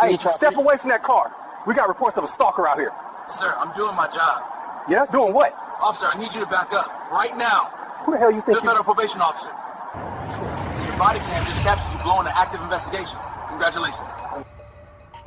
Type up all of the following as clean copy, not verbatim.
Hey, step away from that car. We got reports of a stalker out here. Sir, I'm doing my job. Yeah? Doing what? Officer, I need you to back up right now. Who the hell you think The federal probation officer. Your body cam just captured you blowing an active investigation. Congratulations.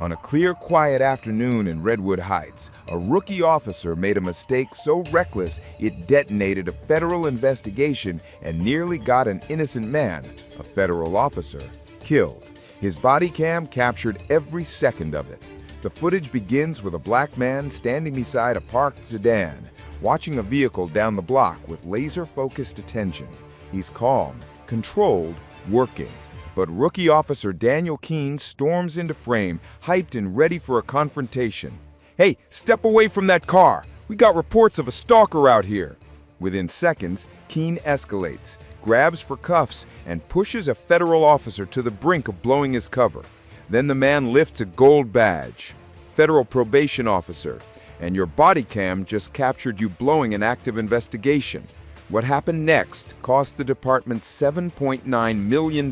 On a clear, quiet afternoon in Redwood Heights, a rookie officer made a mistake so reckless it detonated a federal investigation and nearly got an innocent man, a federal officer, killed. His body cam captured every second of it. The footage begins with a black man standing beside a parked sedan, watching a vehicle down the block with laser-focused attention. He's calm, controlled, working. But rookie officer Daniel Keene storms into frame, hyped and ready for a confrontation. "Hey, step away from that car! We got reports of a stalker out here!" Within seconds, Keene escalates, grabs for cuffs, and pushes a federal officer to the brink of blowing his cover. Then the man lifts a gold badge. "Federal probation officer, and your body cam just captured you blowing an active investigation." What happened next cost the department $7.9 million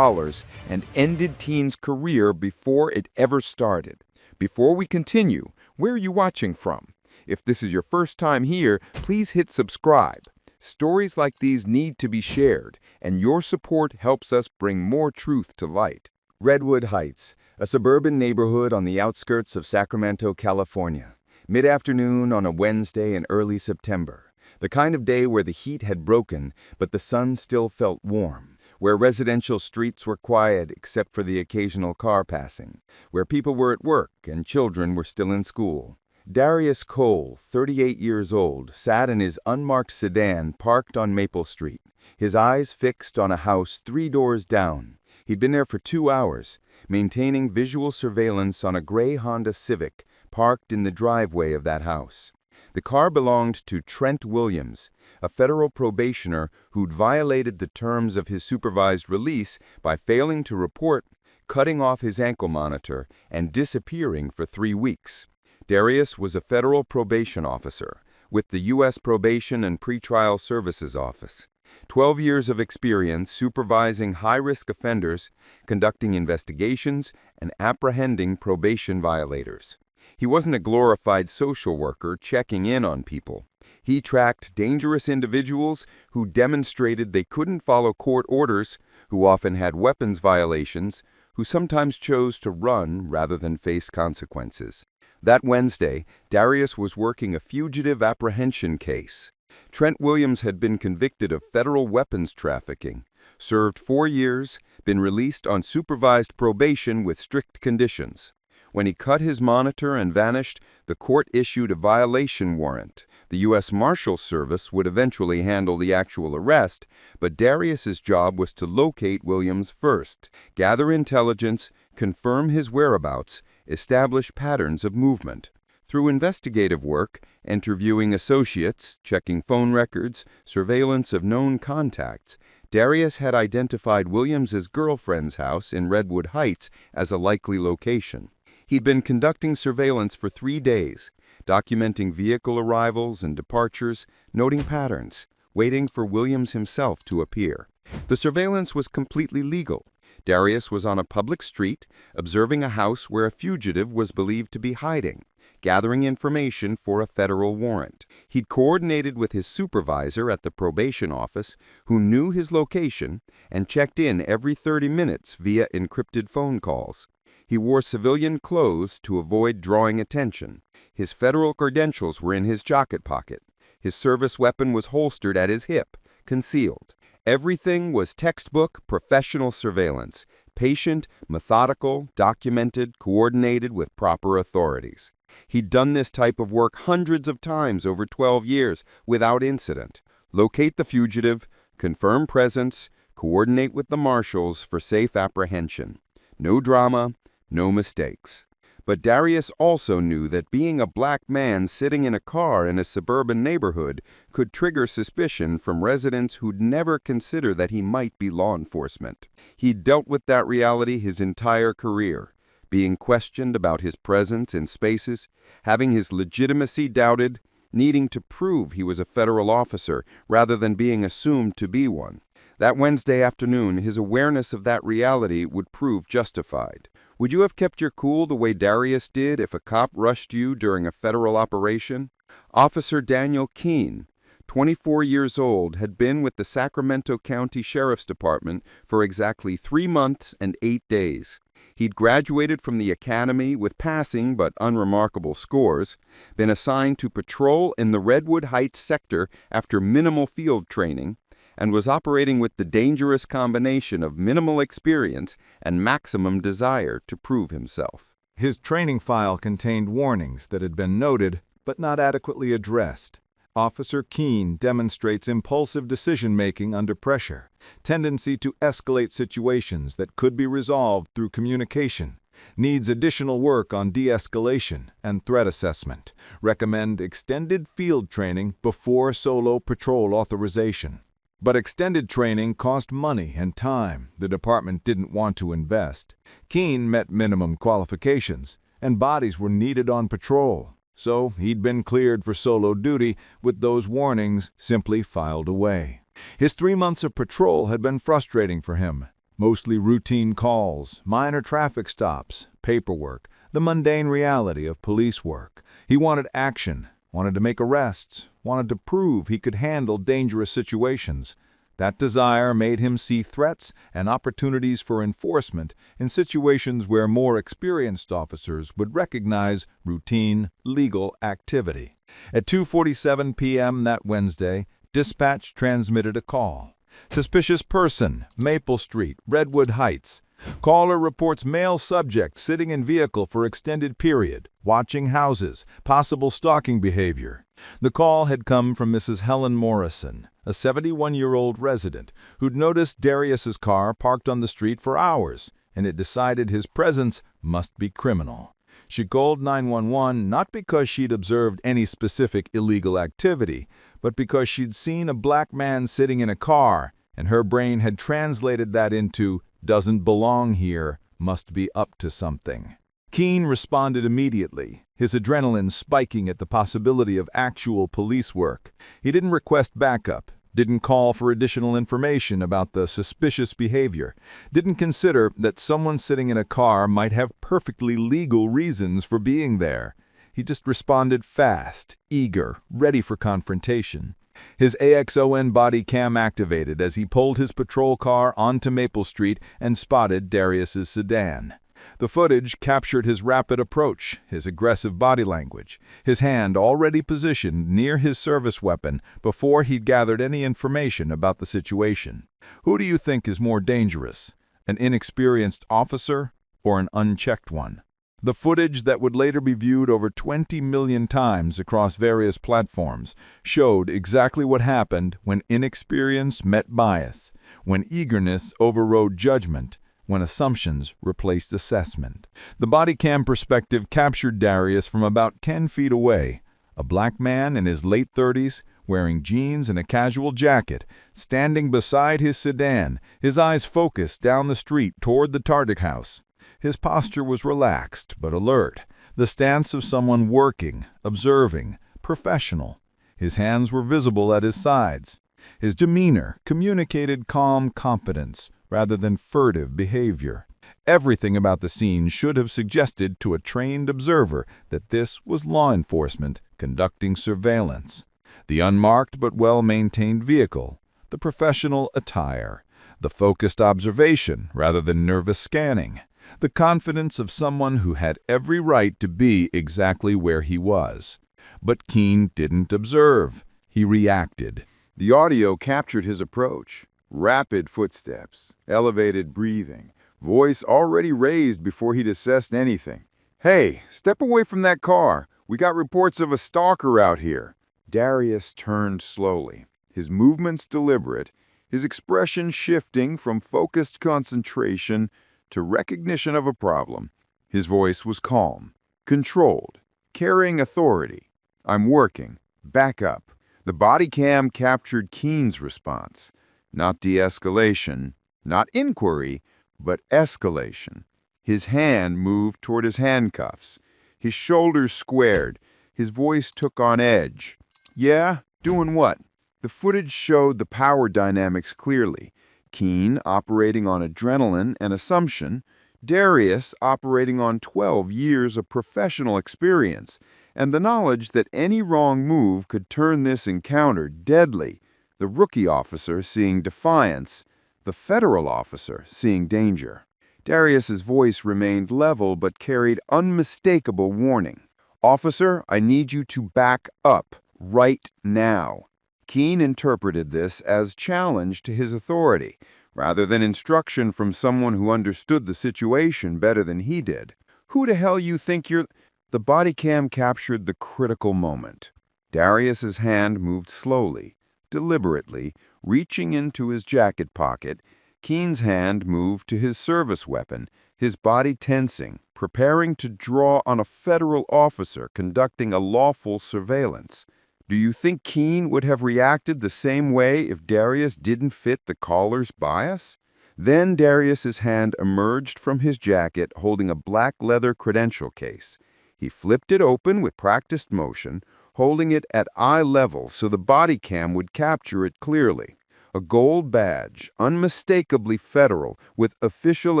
and ended Teen's career before it ever started. Before we continue, where are you watching from? If this is your first time here, please hit subscribe. Stories like these need to be shared, and your support helps us bring more truth to light. Redwood Heights, a suburban neighborhood on the outskirts of Sacramento, California. Mid-afternoon on a Wednesday in early September. The kind of day where the heat had broken, but the sun still felt warm. Where residential streets were quiet except for the occasional car passing. Where people were at work and children were still in school. Darius Cole, 38 years old, sat in his unmarked sedan parked on Maple Street, his eyes fixed on a house 3 doors down. He'd been there for 2 hours, maintaining visual surveillance on a gray Honda Civic parked in the driveway of that house. The car belonged to Trent Williams, a federal probationer who'd violated the terms of his supervised release by failing to report, cutting off his ankle monitor, and disappearing for 3 weeks. Darius was a federal probation officer with the U.S. Probation and Pretrial Services Office. 12 years of experience supervising high-risk offenders, conducting investigations, and apprehending probation violators. He wasn't a glorified social worker checking in on people. He tracked dangerous individuals who demonstrated they couldn't follow court orders, who often had weapons violations, who sometimes chose to run rather than face consequences. That Wednesday, Darius was working a fugitive apprehension case. Trent Williams had been convicted of federal weapons trafficking, served 4 years, been released on supervised probation with strict conditions. When he cut his monitor and vanished, the court issued a violation warrant. The U.S. Marshals Service would eventually handle the actual arrest, but Darius's job was to locate Williams first, gather intelligence, confirm his whereabouts, establish patterns of movement. Through investigative work, interviewing associates, checking phone records, surveillance of known contacts, Darius had identified Williams's girlfriend's house in Redwood Heights as a likely location. He'd been conducting surveillance for 3 days, documenting vehicle arrivals and departures, noting patterns, waiting for Williams himself to appear. The surveillance was completely legal. Darius was on a public street, observing a house where a fugitive was believed to be hiding, gathering information for a federal warrant. He'd coordinated with his supervisor at the probation office, who knew his location, and checked in every 30 minutes via encrypted phone calls. He wore civilian clothes to avoid drawing attention. His federal credentials were in his jacket pocket. His service weapon was holstered at his hip, concealed. Everything was textbook professional surveillance, patient, methodical, documented, coordinated with proper authorities. He'd done this type of work hundreds of times over 12 years without incident. Locate the fugitive, confirm presence, coordinate with the marshals for safe apprehension. No drama, no mistakes. But Darius also knew that being a black man sitting in a car in a suburban neighborhood could trigger suspicion from residents who'd never consider that he might be law enforcement. He'd dealt with that reality his entire career, being questioned about his presence in spaces, having his legitimacy doubted, needing to prove he was a federal officer rather than being assumed to be one. That Wednesday afternoon, his awareness of that reality would prove justified. Would you have kept your cool the way Darius did if a cop rushed you during a federal operation? Officer Daniel Keene, 24 years old, had been with the Sacramento County Sheriff's Department for exactly 3 months and 8 days. He'd graduated from the academy with passing but unremarkable scores, been assigned to patrol in the Redwood Heights sector after minimal field training, and was operating with the dangerous combination of minimal experience and maximum desire to prove himself. His training file contained warnings that had been noted but not adequately addressed. Officer Keene demonstrates impulsive decision-making under pressure, tendency to escalate situations that could be resolved through communication, needs additional work on de-escalation and threat assessment, recommend extended field training before solo patrol authorization. But extended training cost money and time the department didn't want to invest. Keene met minimum qualifications, and bodies were needed on patrol. So he'd been cleared for solo duty with those warnings simply filed away. His 3 months of patrol had been frustrating for him. Mostly routine calls, minor traffic stops, paperwork, the mundane reality of police work. He wanted action, wanted to make arrests, wanted to prove he could handle dangerous situations. That desire made him see threats and opportunities for enforcement in situations where more experienced officers would recognize routine, legal activity. At 2:47 p.m. that Wednesday, dispatch transmitted a call. Suspicious person, Maple Street, Redwood Heights. Caller reports male subject sitting in vehicle for extended period, watching houses, possible stalking behavior. The call had come from Mrs. Helen Morrison, a 71-year-old resident who'd noticed Darius's car parked on the street for hours, and had decided his presence must be criminal. She called 911 not because she'd observed any specific illegal activity, but because she'd seen a black man sitting in a car, and her brain had translated that into "doesn't belong here, must be up to something." Keene responded immediately, his adrenaline spiking at the possibility of actual police work. He didn't request backup, didn't call for additional information about the suspicious behavior, didn't consider that someone sitting in a car might have perfectly legal reasons for being there. He just responded fast, eager, ready for confrontation. His AXON Bodycam activated as he pulled his patrol car onto Maple Street and spotted Darius's sedan. The footage captured his rapid approach, his aggressive body language, his hand already positioned near his service weapon before he'd gathered any information about the situation. Who do you think is more dangerous, an inexperienced officer or an unchecked one? The footage that would later be viewed over 20 million times across various platforms showed exactly what happened when inexperience met bias, when eagerness overrode judgment, when assumptions replaced assessment. The Bodycam perspective captured Darius from about 10 feet away, a black man in his late 30s, wearing jeans and a casual jacket, standing beside his sedan, his eyes focused down the street toward the Tardick house. His posture was relaxed but alert, the stance of someone working, observing, professional. His hands were visible at his sides. His demeanor communicated calm competence rather than furtive behavior. Everything about the scene should have suggested to a trained observer that this was law enforcement conducting surveillance. The unmarked but well-maintained vehicle, the professional attire, the focused observation rather than nervous scanning, the confidence of someone who had every right to be exactly where he was. But Keene didn't observe. He reacted. The audio captured his approach. Rapid footsteps, elevated breathing, voice already raised before he'd assessed anything. "Hey, step away from that car. We got reports of a stalker out here." Darius turned slowly, his movements deliberate, his expression shifting from focused concentration to recognition of a problem. His voice was calm, controlled, carrying authority. "I'm working. Back up." The body cam captured Keene's response. Not de-escalation, not inquiry, but escalation. His hand moved toward his handcuffs. His shoulders squared. His voice took on edge. "Yeah? Doing what?" The footage showed the power dynamics clearly. Keene operating on adrenaline and assumption, Darius operating on 12 years of professional experience, and the knowledge that any wrong move could turn this encounter deadly. The rookie officer seeing defiance, the federal officer seeing danger. Darius's voice remained level but carried unmistakable warning. "Officer, I need you to back up right now." Keene interpreted this as challenge to his authority, rather than instruction from someone who understood the situation better than he did. "Who the hell you think you're—" The body cam captured the critical moment. Darius's hand moved slowly, deliberately, reaching into his jacket pocket. Keene's hand moved to his service weapon, his body tensing, preparing to draw on a federal officer conducting a lawful surveillance. Do you think Keene would have reacted the same way if Darius didn't fit the caller's bias? Then Darius's hand emerged from his jacket holding a black leather credential case. He flipped it open with practiced motion, holding it at eye level so the body cam would capture it clearly. A gold badge, unmistakably federal, with official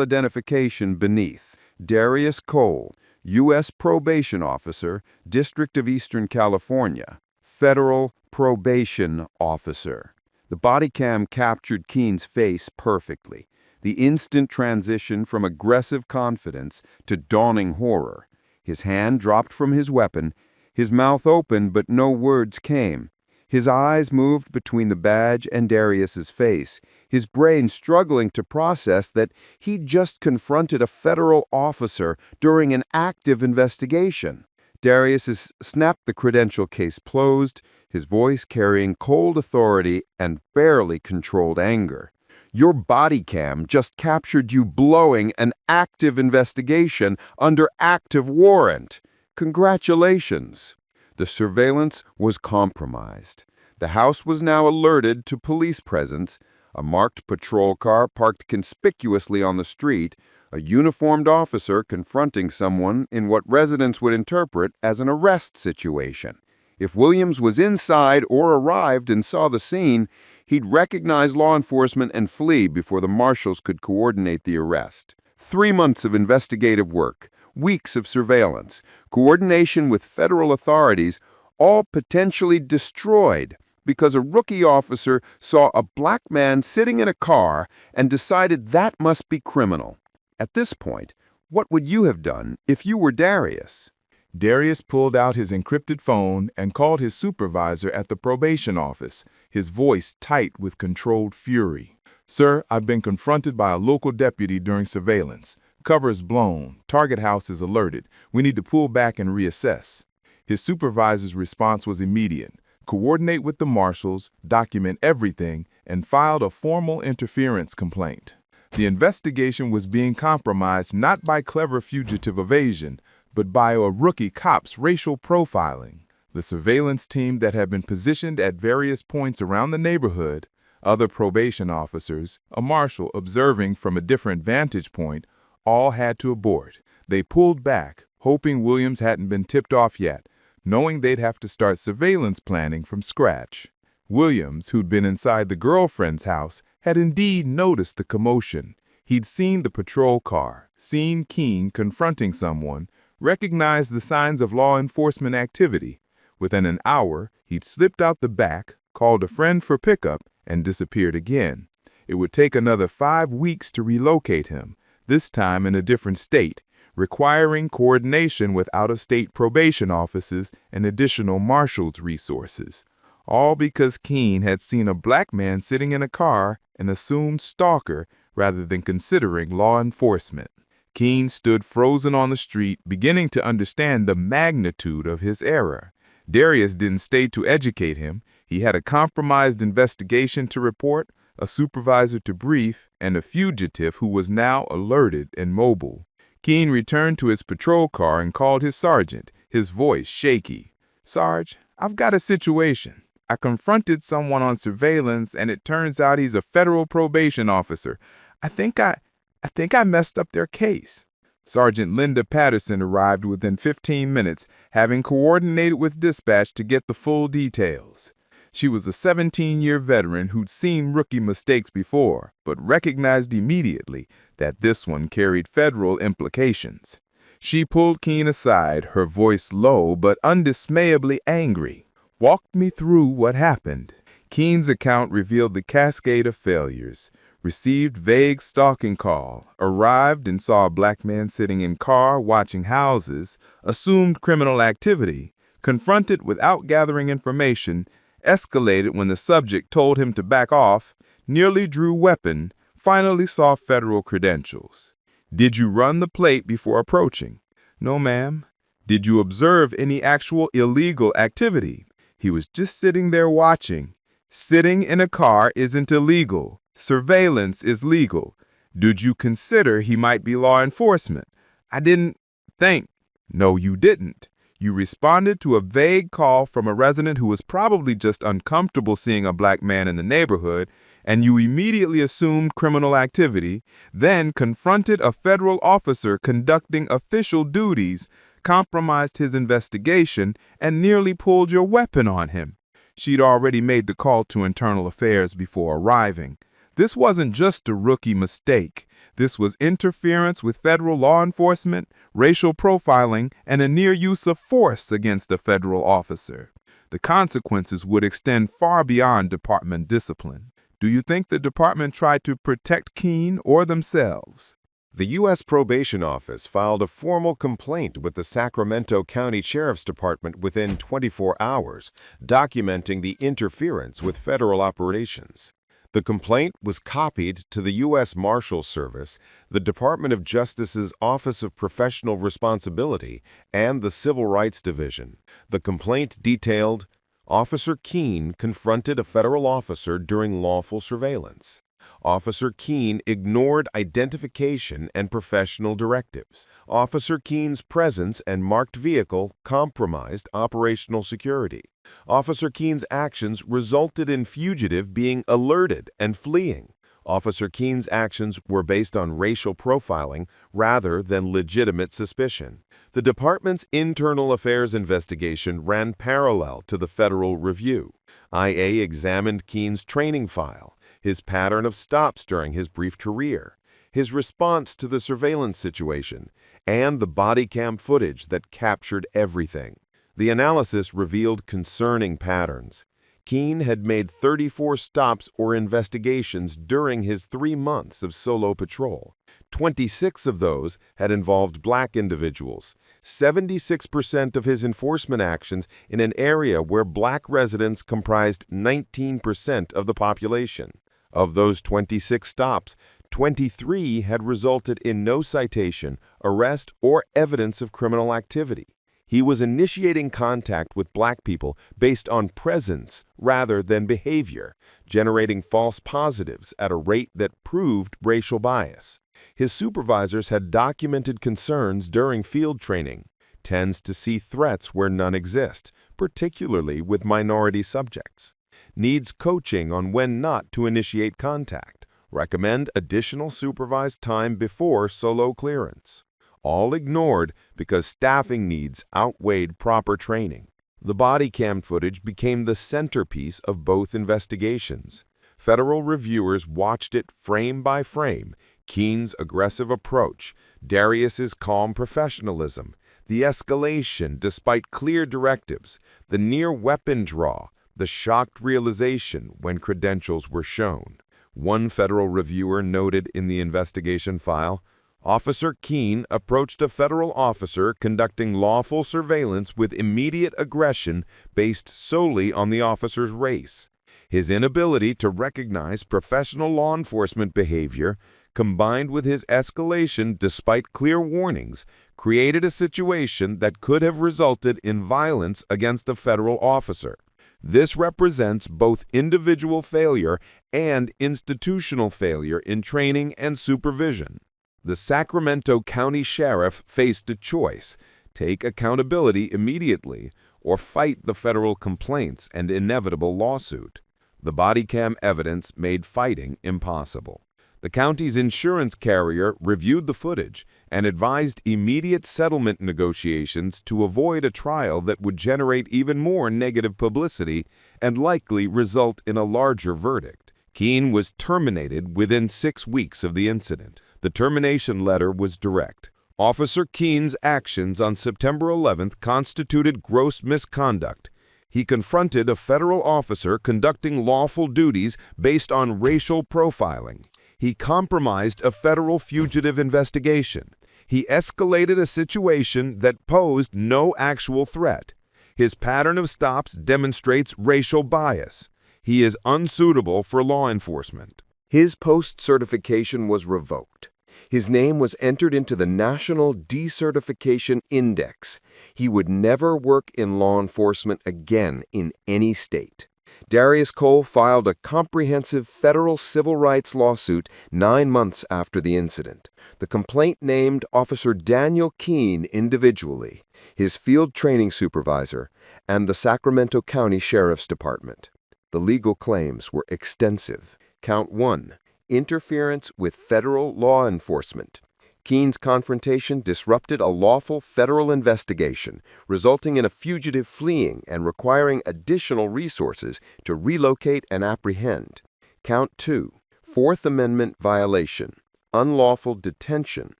identification beneath. Darius Cole, U.S. Probation Officer, District of Eastern California. Federal Probation Officer. The body cam captured Keene's face perfectly. The instant transition from aggressive confidence to dawning horror. His hand dropped from his weapon, his mouth opened but no words came. His eyes moved between the badge and Darius's face, his brain struggling to process that he'd just confronted a federal officer during an active investigation. Darius snapped the credential case closed, his voice carrying cold authority and barely controlled anger. "Your body cam just captured you blowing an active investigation under active warrant. Congratulations." The surveillance was compromised. The house was now alerted to police presence, a marked patrol car parked conspicuously on the street, a uniformed officer confronting someone in what residents would interpret as an arrest situation. If Williams was inside or arrived and saw the scene, he'd recognize law enforcement and flee before the marshals could coordinate the arrest. 3 months of investigative work, weeks of surveillance, coordination with federal authorities, all potentially destroyed because a rookie officer saw a black man sitting in a car and decided that must be criminal. At this point, what would you have done if you were Darius? Darius pulled out his encrypted phone and called his supervisor at the probation office, his voice tight with controlled fury. "Sir, I've been confronted by a local deputy during surveillance. Cover is blown. Target house is alerted. We need to pull back and reassess." His supervisor's response was immediate. Coordinate with the marshals, document everything, and filed a formal interference complaint. The investigation was being compromised not by clever fugitive evasion, but by a rookie cop's racial profiling. The surveillance team that had been positioned at various points around the neighborhood, other probation officers, a marshal observing from a different vantage point, all had to abort. They pulled back, hoping Williams hadn't been tipped off yet, knowing they'd have to start surveillance planning from scratch. Williams, who'd been inside the girlfriend's house, had indeed noticed the commotion. He'd seen the patrol car, seen Keene confronting someone, recognized the signs of law enforcement activity. Within an hour, he'd slipped out the back, called a friend for pickup, and disappeared again. It would take another 5 weeks to relocate him, this time in a different state, requiring coordination with out-of-state probation offices and additional marshals' resources. All because Keene had seen a black man sitting in a car and assumed stalker rather than considering law enforcement. Keene stood frozen on the street, beginning to understand the magnitude of his error. Darius didn't stay to educate him. He had a compromised investigation to report, a supervisor to brief, and a fugitive who was now alerted and mobile. Keene returned to his patrol car and called his sergeant, his voice shaky. "Sarge, I've got a situation. I confronted someone on surveillance, and it turns out he's a federal probation officer. I think I messed up their case." Sergeant Linda Patterson arrived within 15 minutes, having coordinated with dispatch to get the full details. She was a 17-year veteran who'd seen rookie mistakes before, but recognized immediately that this one carried federal implications. She pulled Keene aside, her voice low but undismayably angry. Walked me through what happened. Keene's account revealed the cascade of failures. Received vague stalking call, arrived and saw a black man sitting in car watching houses, assumed criminal activity, confronted without gathering information, escalated when the subject told him to back off, nearly drew weapon, finally saw federal credentials. Did you run the plate before approaching? No, ma'am. Did you observe any actual illegal activity? He was just sitting there watching. Sitting in a car isn't illegal. Surveillance is legal. Did you consider he might be law enforcement? I didn't think. No, you didn't. You responded to a vague call from a resident who was probably just uncomfortable seeing a black man in the neighborhood, and you immediately assumed criminal activity, then confronted a federal officer conducting official duties, compromised his investigation, and nearly pulled your weapon on him. She'd already made the call to internal affairs before arriving. This wasn't just a rookie mistake. This was interference with federal law enforcement, racial profiling, and a near use of force against a federal officer. The consequences would extend far beyond department discipline. Do you think the department tried to protect Keene or themselves? The U.S. Probation Office filed a formal complaint with the Sacramento County Sheriff's Department within 24 hours, documenting the interference with federal operations. The complaint was copied to the U.S. Marshals Service, the Department of Justice's Office of Professional Responsibility, and the Civil Rights Division. The complaint detailed, Officer Keene confronted a federal officer during lawful surveillance. Officer Keene ignored identification and professional directives. Officer Keene's presence and marked vehicle compromised operational security. Officer Keene's actions resulted in fugitive being alerted and fleeing. Officer Keene's actions were based on racial profiling rather than legitimate suspicion. The department's internal affairs investigation ran parallel to the federal review. IA examined Keene's training file, his pattern of stops during his brief career, his response to the surveillance situation, and the body cam footage that captured everything. The analysis revealed concerning patterns. Keene had made 34 stops or investigations during his 3 months of solo patrol. 26 of those had involved black individuals, 76% of his enforcement actions in an area where black residents comprised 19% of the population. Of those 26 stops, 23 had resulted in no citation, arrest, or evidence of criminal activity. He was initiating contact with black people based on presence rather than behavior, generating false positives at a rate that proved racial bias. His supervisors had documented concerns during field training. Tends to see threats where none exist, particularly with minority subjects. Needs coaching on when not to initiate contact. Recommend additional supervised time before solo clearance. All ignored because staffing needs outweighed proper training. The body cam footage became the centerpiece of both investigations. Federal reviewers watched it frame by frame, Keene's aggressive approach, Darius's calm professionalism, the escalation despite clear directives, the near weapon draw, the shocked realization when credentials were shown. One federal reviewer noted in the investigation file, Officer Keene approached a federal officer conducting lawful surveillance with immediate aggression based solely on the officer's race. His inability to recognize professional law enforcement behavior, combined with his escalation despite clear warnings, created a situation that could have resulted in violence against a federal officer. This represents both individual failure and institutional failure in training and supervision. The Sacramento County Sheriff faced a choice: take accountability immediately or fight the federal complaints and inevitable lawsuit. The body cam evidence made fighting impossible. The county's insurance carrier reviewed the footage and advised immediate settlement negotiations to avoid a trial that would generate even more negative publicity and likely result in a larger verdict. Keene was terminated within 6 weeks of the incident. The termination letter was direct. Officer Keene's actions on September 11th constituted gross misconduct. He confronted a federal officer conducting lawful duties based on racial profiling. He compromised a federal fugitive investigation. He escalated a situation that posed no actual threat. His pattern of stops demonstrates racial bias. He is unsuitable for law enforcement. His post-certification was revoked. His name was entered into the National Decertification Index. He would never work in law enforcement again in any state. Darius Cole filed a comprehensive federal civil rights lawsuit 9 months after the incident. The complaint named Officer Daniel Keene individually, his field training supervisor, and the Sacramento County Sheriff's Department. The legal claims were extensive. Count 1. Interference with federal law enforcement. Keene's confrontation disrupted a lawful federal investigation, resulting in a fugitive fleeing and requiring additional resources to relocate and apprehend. Count 2. Fourth Amendment violation. Unlawful detention.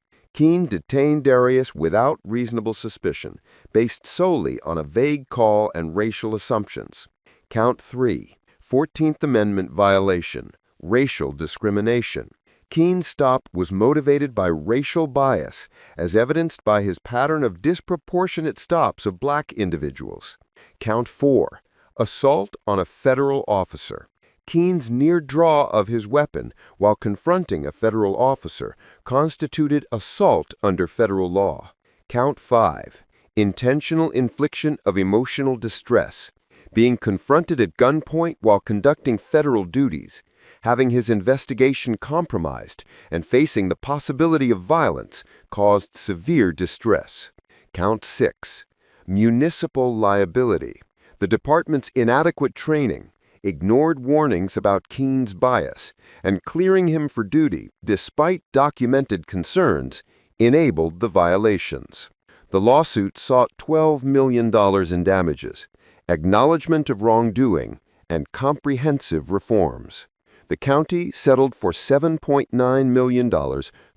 Keene detained Darius without reasonable suspicion, based solely on a vague call and racial assumptions. Count 3. 14th Amendment violation. Racial discrimination. Keene's stop was motivated by racial bias, as evidenced by his pattern of disproportionate stops of black individuals. Count 4. Assault on a federal officer. Keene's near draw of his weapon while confronting a federal officer constituted assault under federal law. Count 5. Intentional infliction of emotional distress. Being confronted at gunpoint while conducting federal duties, having his investigation compromised, and facing the possibility of violence caused severe distress. Count 6. Municipal liability. The department's inadequate training, ignored warnings about Keene's bias, and clearing him for duty, despite documented concerns, enabled the violations. The lawsuit sought $12 million in damages, acknowledgement of wrongdoing, and comprehensive reforms. The county settled for $7.9 million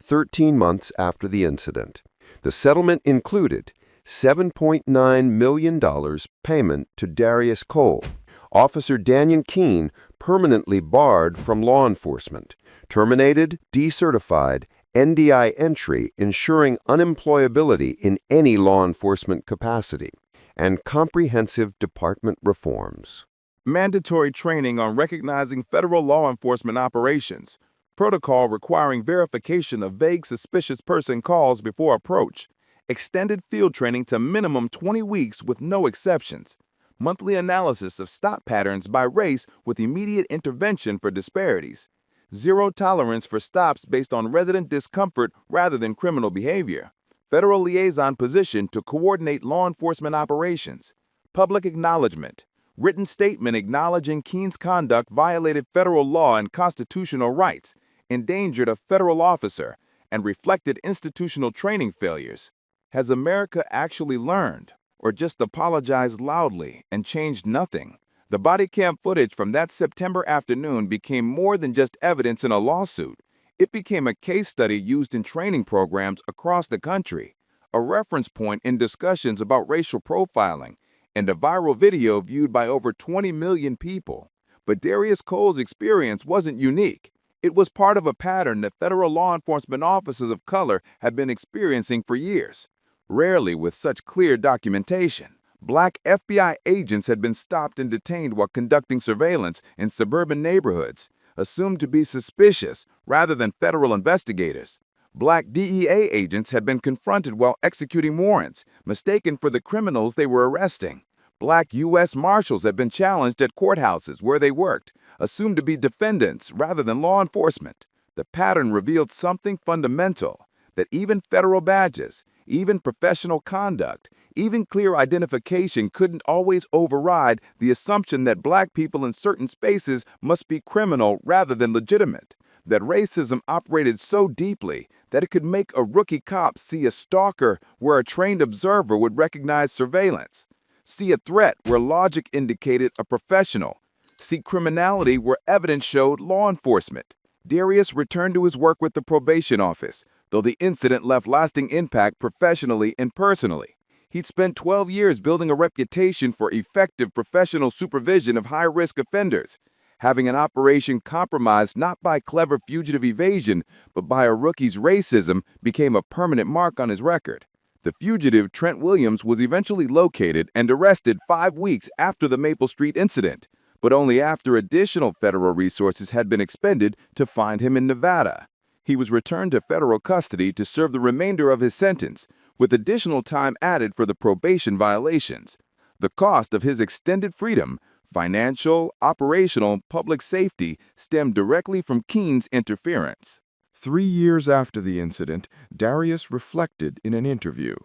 13 months after the incident. The settlement included $7.9 million payment to Darius Cole, Officer Daniel Keene permanently barred from law enforcement, terminated, decertified, NDI entry ensuring unemployability in any law enforcement capacity, and comprehensive department reforms. Mandatory training on recognizing federal law enforcement operations, protocol requiring verification of vague suspicious person calls before approach, extended field training to minimum 20 weeks with no exceptions, monthly analysis of stop patterns by race with immediate intervention for disparities, zero tolerance for stops based on resident discomfort rather than criminal behavior, federal liaison position to coordinate law enforcement operations, public acknowledgement, written statement acknowledging Keene's conduct violated federal law and constitutional rights, endangered a federal officer, and reflected institutional training failures. Has America actually learned, or just apologized loudly and changed nothing? The Bodycam footage from that September afternoon became more than just evidence in a lawsuit. It became a case study used in training programs across the country, a reference point in discussions about racial profiling, and a viral video viewed by over 20 million people. But Darius Cole's experience wasn't unique. It was part of a pattern that federal law enforcement officers of color have been experiencing for years, rarely with such clear documentation. Black FBI agents had been stopped and detained while conducting surveillance in suburban neighborhoods, assumed to be suspicious rather than federal investigators. Black DEA agents had been confronted while executing warrants, mistaken for the criminals they were arresting. Black U.S. Marshals had been challenged at courthouses where they worked, assumed to be defendants rather than law enforcement. The pattern revealed something fundamental, that even federal badges, even professional conduct, even clear identification couldn't always override the assumption that black people in certain spaces must be criminal rather than legitimate, that racism operated so deeply that it could make a rookie cop see a stalker where a trained observer would recognize surveillance, see a threat where logic indicated a professional, see criminality where evidence showed law enforcement. Darius returned to his work with the probation office, though the incident left lasting impact professionally and personally. He'd spent 12 years building a reputation for effective professional supervision of high-risk offenders, having an operation compromised not by clever fugitive evasion, but by a rookie's racism became a permanent mark on his record. The fugitive, Trent Williams, was eventually located and arrested 5 weeks after the Maple Street incident, but only after additional federal resources had been expended to find him in Nevada. He was returned to federal custody to serve the remainder of his sentence, with additional time added for the probation violations. The cost of his extended freedom, financial, operational, public safety, stemmed directly from Keen's interference. 3 years after the incident, Darius reflected in an interview.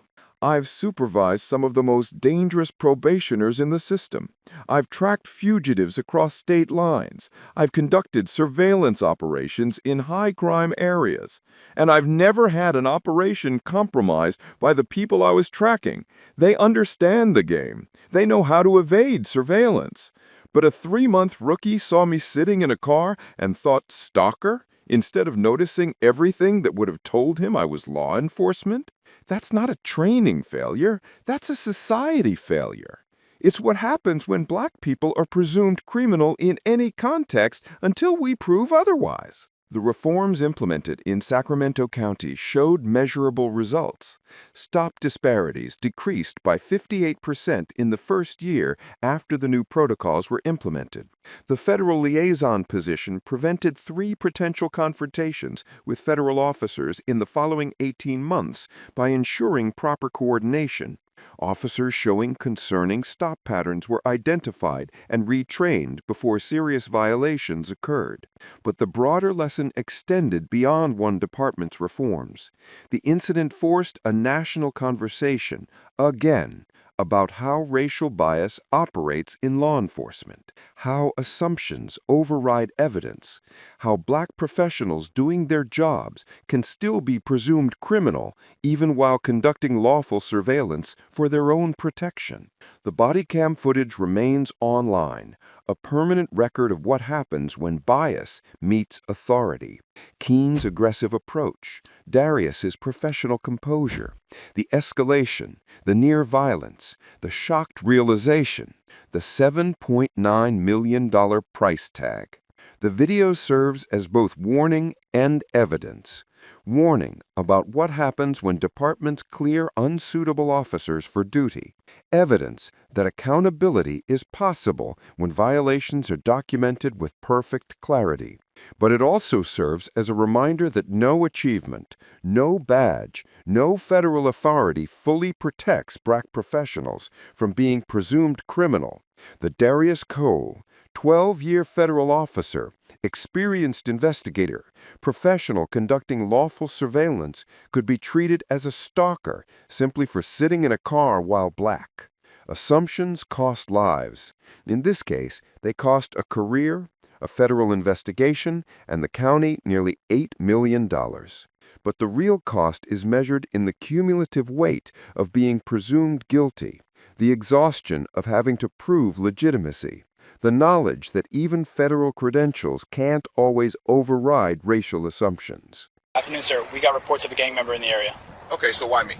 I've supervised some of the most dangerous probationers in the system. I've tracked fugitives across state lines. I've conducted surveillance operations in high-crime areas. And I've never had an operation compromised by the people I was tracking. They understand the game. They know how to evade surveillance. But a 3-month rookie saw me sitting in a car and thought stalker instead of noticing everything that would have told him I was law enforcement? That's not a training failure. That's a society failure. It's what happens when black people are presumed criminal in any context until we prove otherwise. The reforms implemented in Sacramento County showed measurable results. Stop disparities decreased by 58% in the first year after the new protocols were implemented. The federal liaison position prevented 3 potential confrontations with federal officers in the following 18 months by ensuring proper coordination. Officers showing concerning stop patterns were identified and retrained before serious violations occurred. But the broader lesson extended beyond one department's reforms. The incident forced a national conversation, again, about how racial bias operates in law enforcement, how assumptions override evidence, how black professionals doing their jobs can still be presumed criminal even while conducting lawful surveillance for their own protection. The Bodycam footage remains online, a permanent record of what happens when bias meets authority. Keen's aggressive approach, Darius's professional composure, the escalation, the near violence, the shocked realization, the $7.9 million price tag. The video serves as both warning and evidence. Warning about what happens when departments clear unsuitable officers for duty. Evidence that accountability is possible when violations are documented with perfect clarity. But it also serves as a reminder that no achievement, no badge, no federal authority fully protects black professionals from being presumed criminal. The Darius Cole, 12-year federal officer, experienced investigator, professional conducting lawful surveillance, could be treated as a stalker simply for sitting in a car while black. Assumptions cost lives. In this case, they cost a career, a federal investigation, and the county nearly $8 million. But the real cost is measured in the cumulative weight of being presumed guilty, the exhaustion of having to prove legitimacy, the knowledge that even federal credentials can't always override racial assumptions. Afternoon, sir. We got reports of a gang member in the area. Okay, so why me?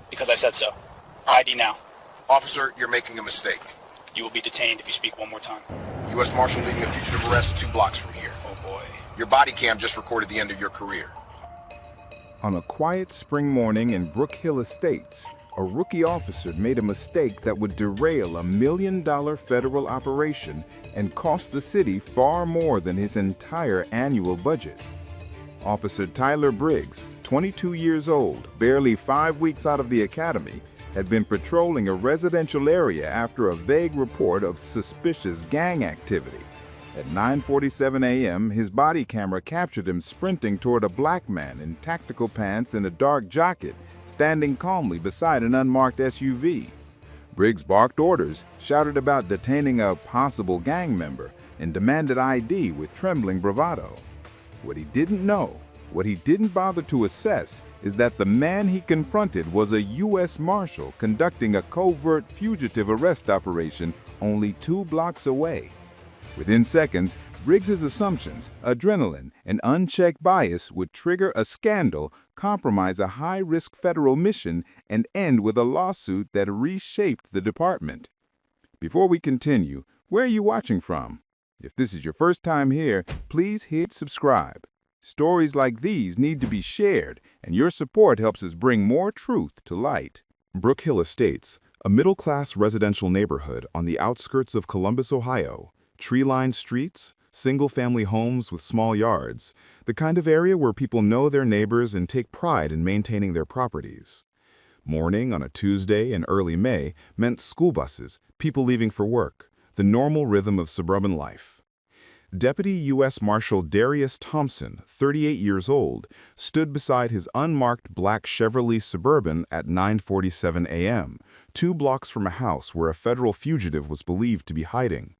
Because I said so. ID now. Officer, you're making a mistake. You will be detained if you speak one more time. U.S. Marshal leading a fugitive arrest 2 blocks from here. Oh boy. Your body cam just recorded the end of your career. On a quiet spring morning in Brook Hill Estates, a rookie officer made a mistake that would derail $1 million federal operation and cost the city far more than his entire annual budget. Officer Tyler Briggs, 22 years old, barely 5 weeks out of the academy, had been patrolling a residential area after a vague report of suspicious gang activity. At 9:47 a.m., his body camera captured him sprinting toward a black man in tactical pants and a dark jacket, standing calmly beside an unmarked SUV. Briggs barked orders, shouted about detaining a possible gang member, and demanded ID with trembling bravado. What he didn't know What he didn't bother to assess is that the man he confronted was a U.S. Marshal conducting a covert fugitive arrest operation only 2 blocks away. Within seconds, Briggs's assumptions, adrenaline, and unchecked bias would trigger a scandal, compromise a high-risk federal mission, and end with a lawsuit that reshaped the department. Before we continue, where are you watching from? If this is your first time here, please hit subscribe. Stories like these need to be shared, and your support helps us bring more truth to light. Brook Hill Estates, a middle-class residential neighborhood on the outskirts of Columbus, Ohio. Tree-lined streets, single-family homes with small yards, the kind of area where people know their neighbors and take pride in maintaining their properties. Morning on a Tuesday in early May meant school buses, people leaving for work, the normal rhythm of suburban life. Deputy U.S. Marshal Darius Thompson, 38 years old, stood beside his unmarked black Chevrolet Suburban at 9:47 a.m., 2 blocks from a house where a federal fugitive was believed to be hiding.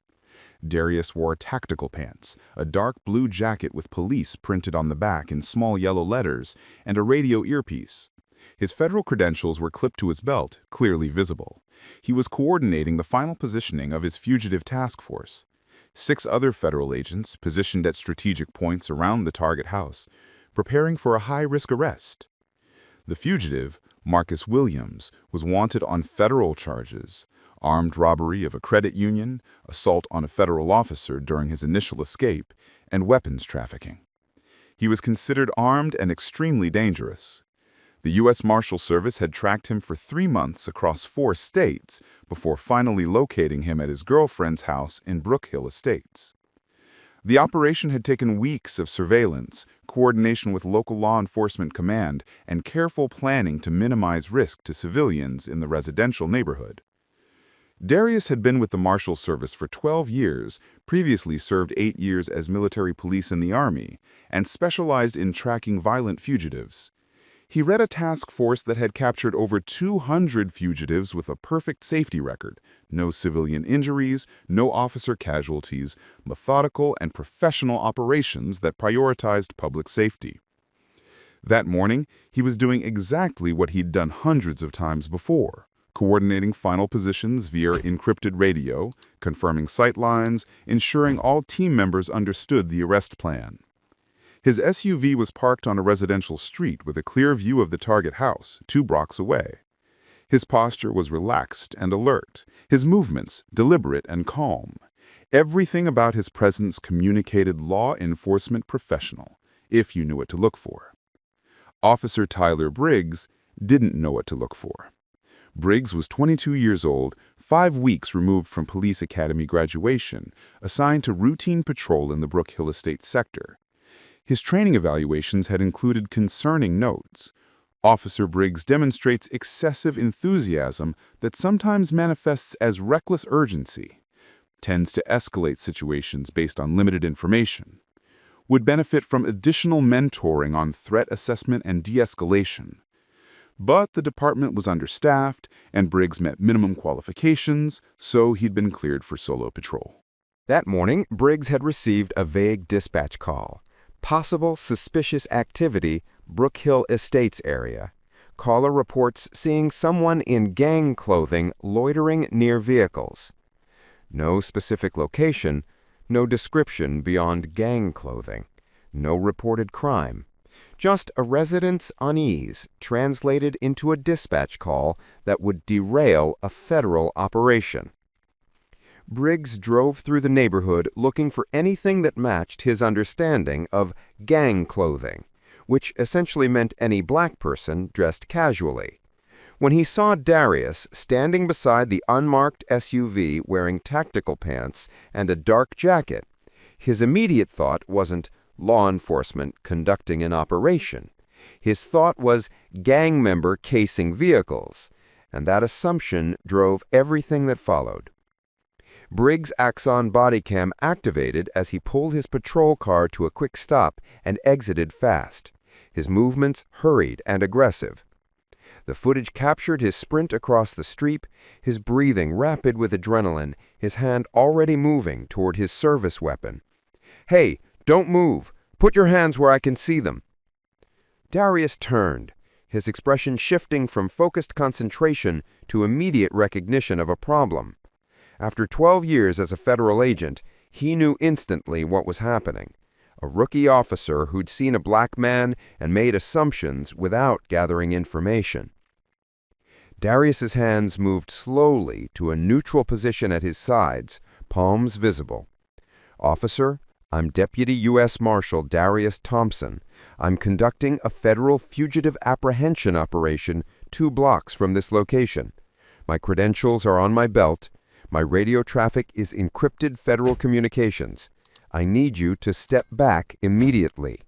Darius wore tactical pants, a dark blue jacket with police printed on the back in small yellow letters, and a radio earpiece. His federal credentials were clipped to his belt, clearly visible. He was coordinating the final positioning of his fugitive task force. 6 other federal agents, positioned at strategic points around the target house, preparing for a high-risk arrest. The fugitive, Marcus Williams, was wanted on federal charges: armed robbery of a credit union, assault on a federal officer during his initial escape, and weapons trafficking. He was considered armed and extremely dangerous. The U.S. Marshal Service had tracked him for 3 months across 4 states before finally locating him at his girlfriend's house in Brook Hill Estates. The operation had taken weeks of surveillance, coordination with local law enforcement command, and careful planning to minimize risk to civilians in the residential neighborhood. Darius had been with the Marshal Service for 12 years, previously served 8 years as military police in the Army, and specialized in tracking violent fugitives. He led a task force that had captured over 200 fugitives with a perfect safety record: no civilian injuries, no officer casualties, methodical and professional operations that prioritized public safety. That morning, he was doing exactly what he'd done hundreds of times before: coordinating final positions via encrypted radio, confirming sight lines, ensuring all team members understood the arrest plan. His SUV was parked on a residential street with a clear view of the target house, 2 blocks away. His posture was relaxed and alert, his movements deliberate and calm. Everything about his presence communicated law enforcement professional, if you knew what to look for. Officer Tyler Briggs didn't know what to look for. Briggs was 22 years old, 5 weeks removed from police academy graduation, assigned to routine patrol in the Brook Hill Estates sector. His training evaluations had included concerning notes. Officer Briggs demonstrates excessive enthusiasm that sometimes manifests as reckless urgency, tends to escalate situations based on limited information, would benefit from additional mentoring on threat assessment and de-escalation. But the department was understaffed, and Briggs met minimum qualifications, so he'd been cleared for solo patrol. That morning, Briggs had received a vague dispatch call. Possible suspicious activity, Brook Hill Estates area. Caller reports seeing someone in gang clothing loitering near vehicles. No specific location, no description beyond gang clothing, no reported crime. Just a resident's unease translated into a dispatch call that would derail a federal operation. Briggs drove through the neighborhood looking for anything that matched his understanding of gang clothing, which essentially meant any black person dressed casually. When he saw Darius standing beside the unmarked SUV wearing tactical pants and a dark jacket, his immediate thought wasn't law enforcement conducting an operation. His thought was gang member casing vehicles, and that assumption drove everything that followed. Briggs' Axon Bodycam activated as he pulled his patrol car to a quick stop and exited fast, his movements hurried and aggressive. The footage captured his sprint across the street, his breathing rapid with adrenaline, his hand already moving toward his service weapon. "Hey, don't move! Put your hands where I can see them!" Darius turned, his expression shifting from focused concentration to immediate recognition of a problem. After 12 years as a federal agent, he knew instantly what was happening. A rookie officer who'd seen a black man and made assumptions without gathering information. Darius's hands moved slowly to a neutral position at his sides, palms visible. "Officer, I'm Deputy U.S. Marshal Darius Thompson. I'm conducting a federal fugitive apprehension operation 2 blocks from this location. My credentials are on my belt. My radio traffic is encrypted federal communications. I need you to step back immediately."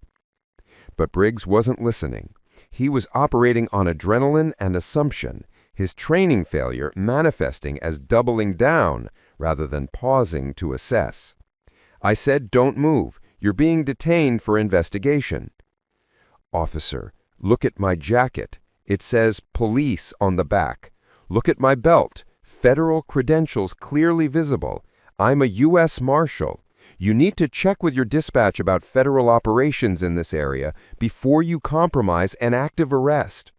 But Briggs wasn't listening. He was operating on adrenaline and assumption, his training failure manifesting as doubling down rather than pausing to assess. "I said don't move. You're being detained for investigation." "Officer, look at my jacket. It says police on the back. Look at my belt. Federal credentials clearly visible. I'm a U.S. Marshal. You need to check with your dispatch about federal operations in this area before you compromise an active arrest."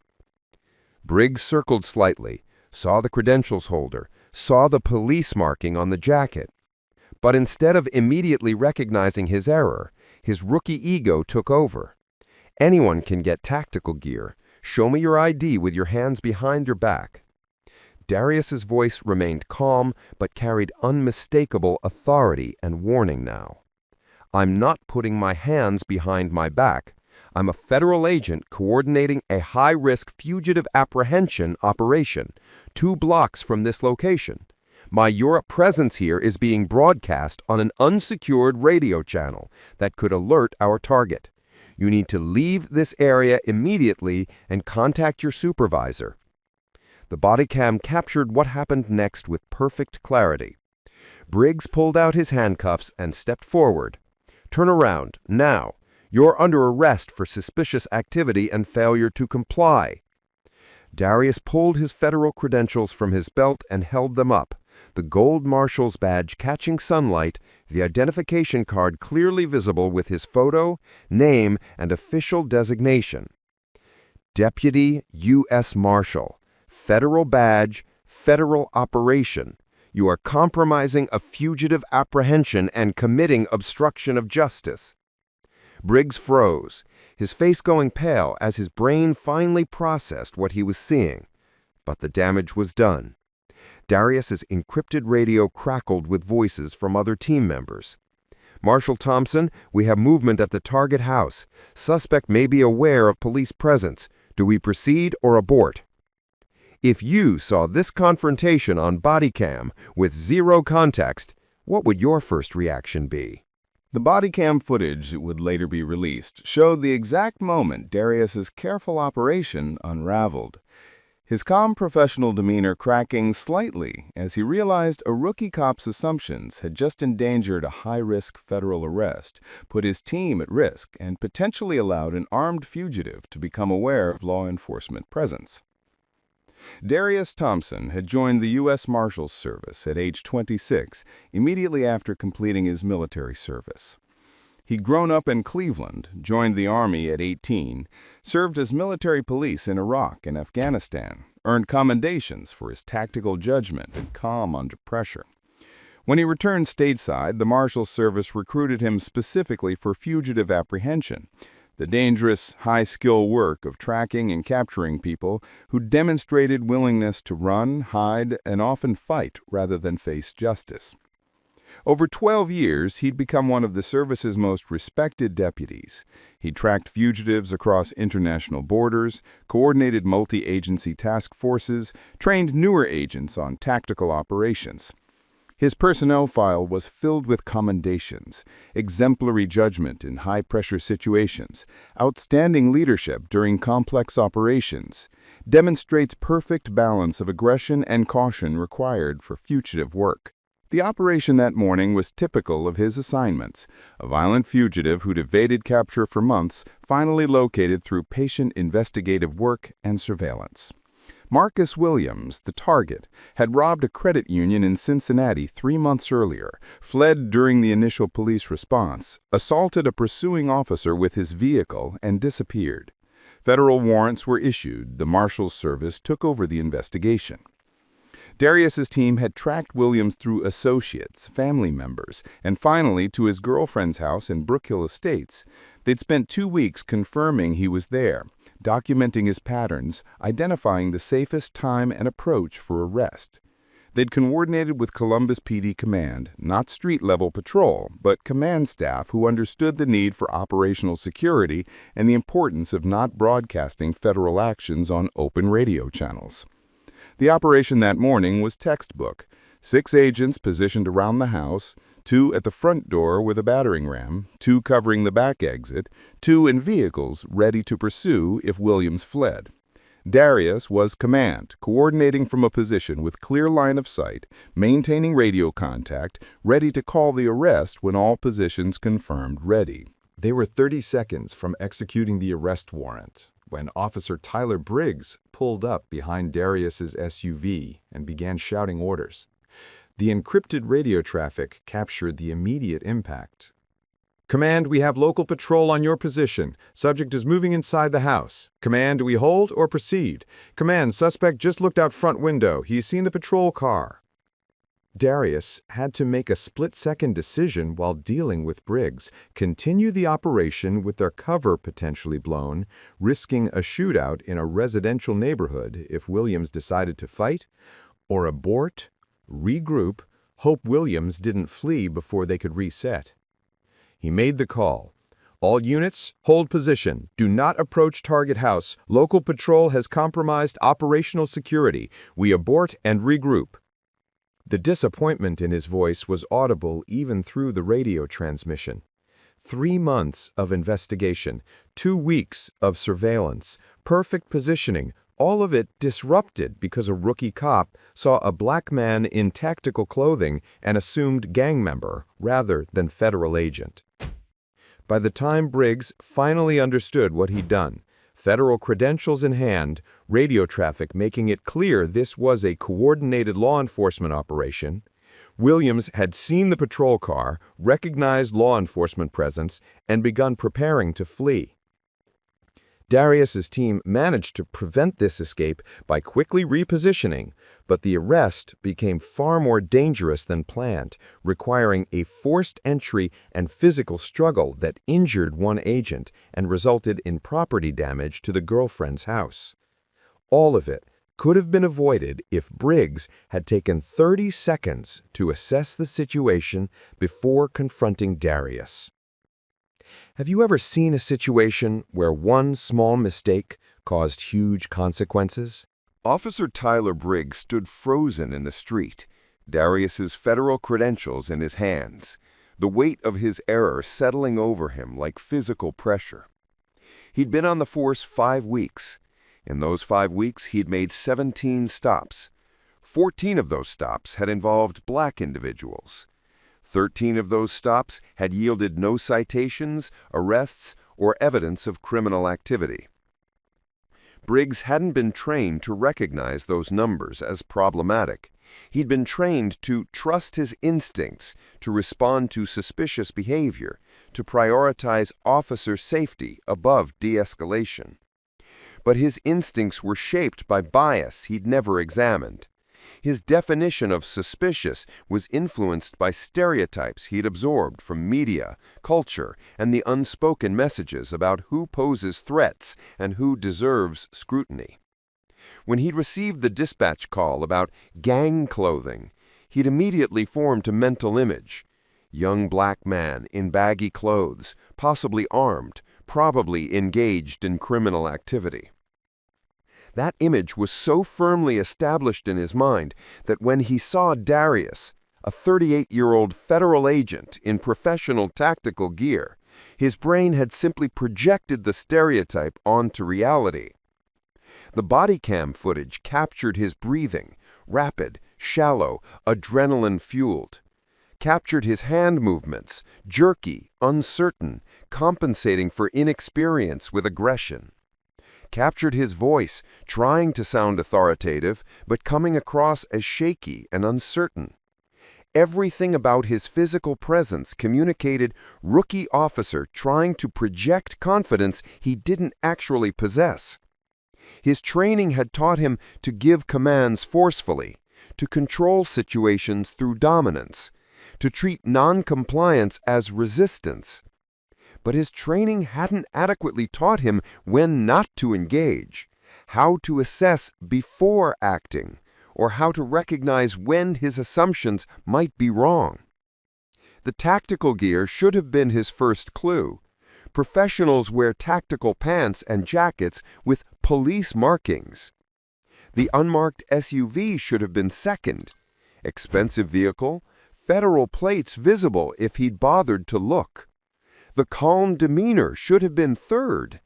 Briggs circled slightly, saw the credentials holder, saw the police marking on the jacket. But instead of immediately recognizing his error, his rookie ego took over. "Anyone can get tactical gear. Show me your ID with your hands behind your back." Darius's voice remained calm but carried unmistakable authority and warning now. "I'm not putting my hands behind my back. I'm a federal agent coordinating a high-risk fugitive apprehension operation 2 blocks from this location. Your presence here is being broadcast on an unsecured radio channel that could alert our target. You need to leave this area immediately and contact your supervisor." The Bodycam captured what happened next with perfect clarity. Briggs pulled out his handcuffs and stepped forward. "Turn around, now. You're under arrest for suspicious activity and failure to comply." Darius pulled his federal credentials from his belt and held them up, the gold marshal's badge catching sunlight, the identification card clearly visible with his photo, name, and official designation. "Deputy U.S. Marshal. Federal badge, federal operation. You are compromising a fugitive apprehension and committing obstruction of justice." Briggs froze, his face going pale as his brain finally processed what he was seeing. But the damage was done. Darius's encrypted radio crackled with voices from other team members. "Marshal Thompson, we have movement at the target house. Suspect may be aware of police presence. Do we proceed or abort?" If you saw this confrontation on Bodycam with zero context, what would your first reaction be? The Bodycam footage that would later be released showed the exact moment Darius's careful operation unraveled. His calm professional demeanor cracking slightly as he realized a rookie cop's assumptions had just endangered a high-risk federal arrest, put his team at risk, and potentially allowed an armed fugitive to become aware of law enforcement presence. Darius Thompson had joined the U.S. Marshal's Service at age 26, immediately after completing his military service. He'd grown up in Cleveland, joined the Army at 18, served as military police in Iraq and Afghanistan, earned commendations for his tactical judgment and calm under pressure. When he returned stateside, the Marshal's Service recruited him specifically for fugitive apprehension, the dangerous, high-skill work of tracking and capturing people who demonstrated willingness to run, hide, and often fight rather than face justice. Over 12 years, he'd become one of the service's most respected deputies. He tracked fugitives across international borders, coordinated multi-agency task forces, trained newer agents on tactical operations. His personnel file was filled with commendations, exemplary judgment in high-pressure situations, outstanding leadership during complex operations, demonstrates perfect balance of aggression and caution required for fugitive work. The operation that morning was typical of his assignments. A violent fugitive who'd evaded capture for months, finally located through patient investigative work and surveillance. Marcus Williams, the target, had robbed a credit union in Cincinnati 3 months earlier, fled during the initial police response, assaulted a pursuing officer with his vehicle, and disappeared. Federal warrants were issued. The Marshal's Service took over the investigation. Darius's team had tracked Williams through associates, family members, and finally to his girlfriend's house in Brookhill Estates. They'd spent 2 weeks confirming he was there, documenting his patterns, identifying the safest time and approach for arrest. They'd coordinated with Columbus PD Command, not street-level patrol, but command staff who understood the need for operational security and the importance of not broadcasting federal actions on open radio channels. The operation that morning was textbook. 6 agents positioned around the house, 2 at the front door with a battering ram, 2 covering the back exit, 2 in vehicles ready to pursue if Williams fled. Darius was command, coordinating from a position with clear line of sight, maintaining radio contact, ready to call the arrest when all positions confirmed ready. They were 30 seconds from executing the arrest warrant when Officer Tyler Briggs pulled up behind Darius's SUV and began shouting orders. The encrypted radio traffic captured the immediate impact. "Command, we have local patrol on your position. Subject is moving inside the house. Command, do we hold or proceed? Command, suspect just looked out front window. He's seen the patrol car." Darius had to make a split-second decision while dealing with Briggs, continue the operation with their cover potentially blown, risking a shootout in a residential neighborhood if Williams decided to fight, or abort, regroup, hope Williams didn't flee before they could reset. He made the call. "All units, hold position. Do not approach target house. Local patrol has compromised operational security. We abort and regroup." The disappointment in his voice was audible even through the radio transmission. 3 months of investigation, 2 weeks of surveillance, perfect positioning, all of it disrupted because a rookie cop saw a black man in tactical clothing and assumed gang member rather than federal agent. By the time Briggs finally understood what he'd done, federal credentials in hand, radio traffic making it clear this was a coordinated law enforcement operation, Williams had seen the patrol car, recognized law enforcement presence, and begun preparing to flee. Darius's team managed to prevent this escape by quickly repositioning, but the arrest became far more dangerous than planned, requiring a forced entry and physical struggle that injured one agent and resulted in property damage to the girlfriend's house. All of it could have been avoided if Briggs had taken 30 seconds to assess the situation before confronting Darius. Have you ever seen a situation where one small mistake caused huge consequences? Officer Tyler Briggs stood frozen in the street, Darius's federal credentials in his hands, the weight of his error settling over him like physical pressure. He'd been on the force 5 weeks. In those 5 weeks, he'd made 17 stops. 14 of those stops had involved black individuals. 13 of those stops had yielded no citations, arrests, or evidence of criminal activity. Briggs hadn't been trained to recognize those numbers as problematic. He'd been trained to trust his instincts, to respond to suspicious behavior, to prioritize officer safety above de-escalation. But his instincts were shaped by bias he'd never examined. His definition of suspicious was influenced by stereotypes he'd absorbed from media, culture, and the unspoken messages about who poses threats and who deserves scrutiny. When he'd received the dispatch call about gang clothing, he'd immediately formed a mental image. Young black man in baggy clothes, possibly armed, probably engaged in criminal activity. That image was so firmly established in his mind that when he saw Darius, a 38-year-old federal agent in professional tactical gear, his brain had simply projected the stereotype onto reality. The Bodycam footage captured his breathing, rapid, shallow, adrenaline-fueled. Captured his hand movements, jerky, uncertain, compensating for inexperience with aggression. Captured his voice, trying to sound authoritative, but coming across as shaky and uncertain. everything about his physical presence communicated rookie officer trying to project confidence he didn't actually possess. His training had taught him to give commands forcefully, to control situations through dominance, to treat non-compliance as resistance. But his training hadn't adequately taught him when not to engage, how to assess before acting, or how to recognize when his assumptions might be wrong. The tactical gear should have been his first clue. Professionals wear tactical pants and jackets with police markings. The unmarked SUV should have been second. Expensive vehicle, federal plates visible if he'd bothered to look. The calm demeanor should have been third.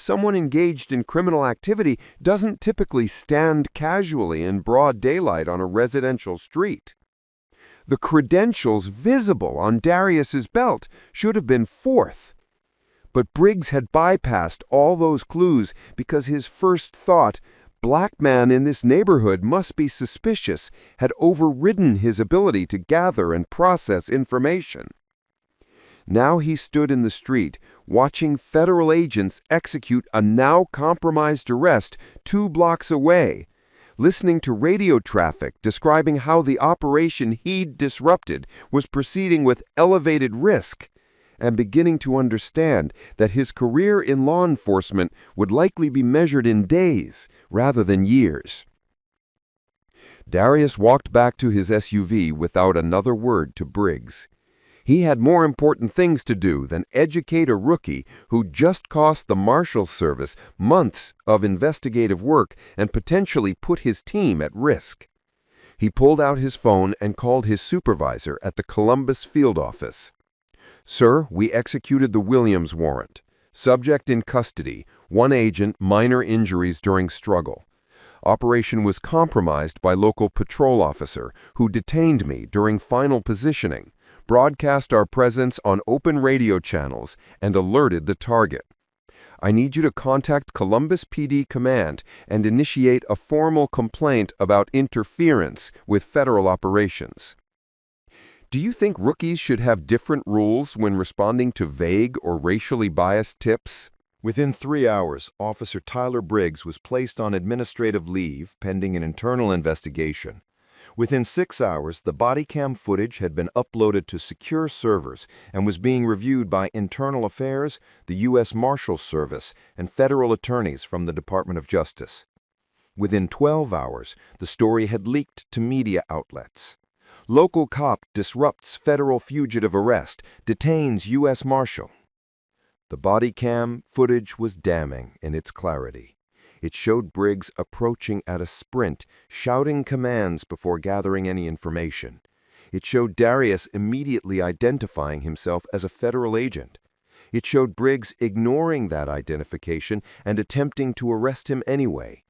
Someone engaged in criminal activity doesn't typically stand casually in broad daylight on a residential street. The credentials visible on Darius's belt should have been fourth. But Briggs had bypassed all those clues because his first thought, "Black man in this neighborhood must be suspicious," had overridden his ability to gather and process information. Now he stood in the street, watching federal agents execute a now compromised arrest 2 blocks away, listening to radio traffic describing how the operation he'd disrupted was proceeding with elevated risk, and beginning to understand that his career in law enforcement would likely be measured in days rather than years. Darius walked back to his SUV without another word to Briggs. He had more important things to do than educate a rookie who just cost the Marshal's Service months of investigative work and potentially put his team at risk. He pulled out his phone and called his supervisor at the Columbus field office. "Sir, we executed the Williams warrant. Subject in custody, 1 agent, minor injuries during struggle. Operation was compromised by local patrol officer who detained me during final positioning, broadcast our presence on open radio channels, and alerted the target. I need you to contact Columbus PD Command and initiate a formal complaint about interference with federal operations." Do you think rookies should have different rules when responding to vague or racially biased tips? Within 3 hours, Officer Tyler Briggs was placed on administrative leave pending an internal investigation. Within 6 hours, the Bodycam footage had been uploaded to secure servers and was being reviewed by Internal Affairs, the U.S. Marshal's Service, and federal attorneys from the Department of Justice. Within 12 hours, the story had leaked to media outlets. Local cop disrupts federal fugitive arrest, detains U.S. Marshal. The Bodycam footage was damning in its clarity. It showed Briggs approaching at a sprint, shouting commands before gathering any information. It showed Darius immediately identifying himself as a federal agent. It showed Briggs ignoring that identification and attempting to arrest him anyway.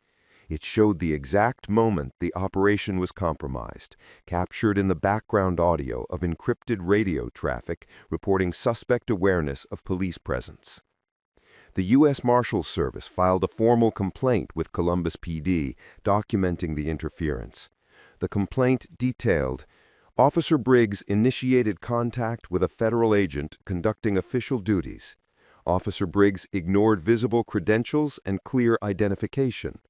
It showed the exact moment the operation was compromised, captured in the background audio of encrypted radio traffic reporting suspect awareness of police presence. The U.S. Marshal's Service filed a formal complaint with Columbus PD documenting the interference. The complaint detailed, Officer Briggs initiated contact with a federal agent conducting official duties. Officer Briggs ignored visible credentials and clear identification.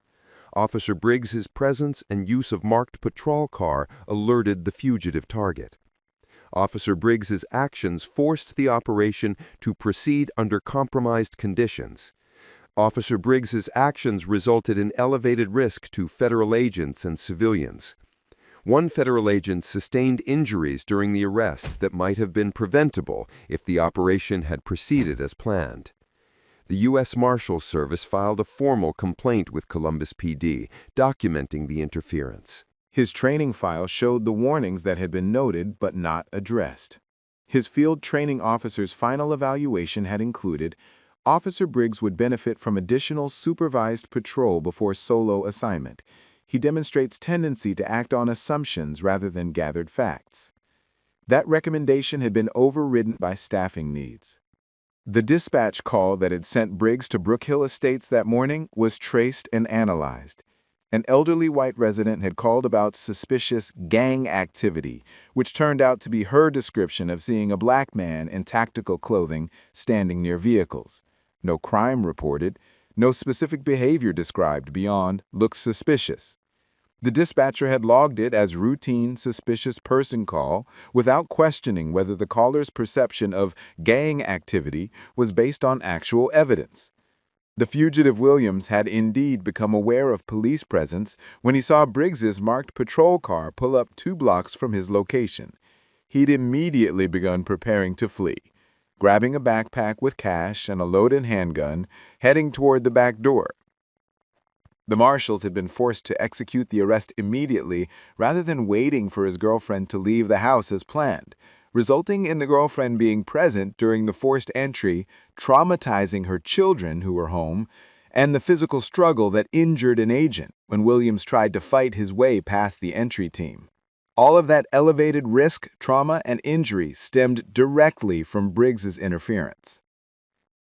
Officer Briggs's presence and use of marked patrol car alerted the fugitive target. Officer Briggs's actions forced the operation to proceed under compromised conditions. Officer Briggs's actions resulted in elevated risk to federal agents and civilians. One federal agent sustained injuries during the arrest that might have been preventable if the operation had proceeded as planned. The U.S. Marshal's Service filed a formal complaint with Columbus PD, documenting the interference. His training file showed the warnings that had been noted but not addressed. His field training officer's final evaluation had included, Officer Briggs would benefit from additional supervised patrol before solo assignment. He demonstrates tendency to act on assumptions rather than gathered facts. That recommendation had been overridden by staffing needs. The dispatch call that had sent Briggs to Brook Hill Estates that morning was traced and analyzed. An elderly white resident had called about suspicious gang activity, which turned out to be her description of seeing a black man in tactical clothing standing near vehicles. No crime reported, no specific behavior described beyond "looks suspicious." The dispatcher had logged it as routine suspicious person call without questioning whether the caller's perception of gang activity was based on actual evidence. The fugitive Williams had indeed become aware of police presence when he saw Briggs's marked patrol car pull up 2 blocks from his location. He'd immediately begun preparing to flee, grabbing a backpack with cash and a loaded handgun, heading toward the back door. The marshals had been forced to execute the arrest immediately rather than waiting for his girlfriend to leave the house as planned, resulting in the girlfriend being present during the forced entry, traumatizing her children who were home, and the physical struggle that injured an agent when Williams tried to fight his way past the entry team. All of that elevated risk, trauma, and injury stemmed directly from Briggs's interference.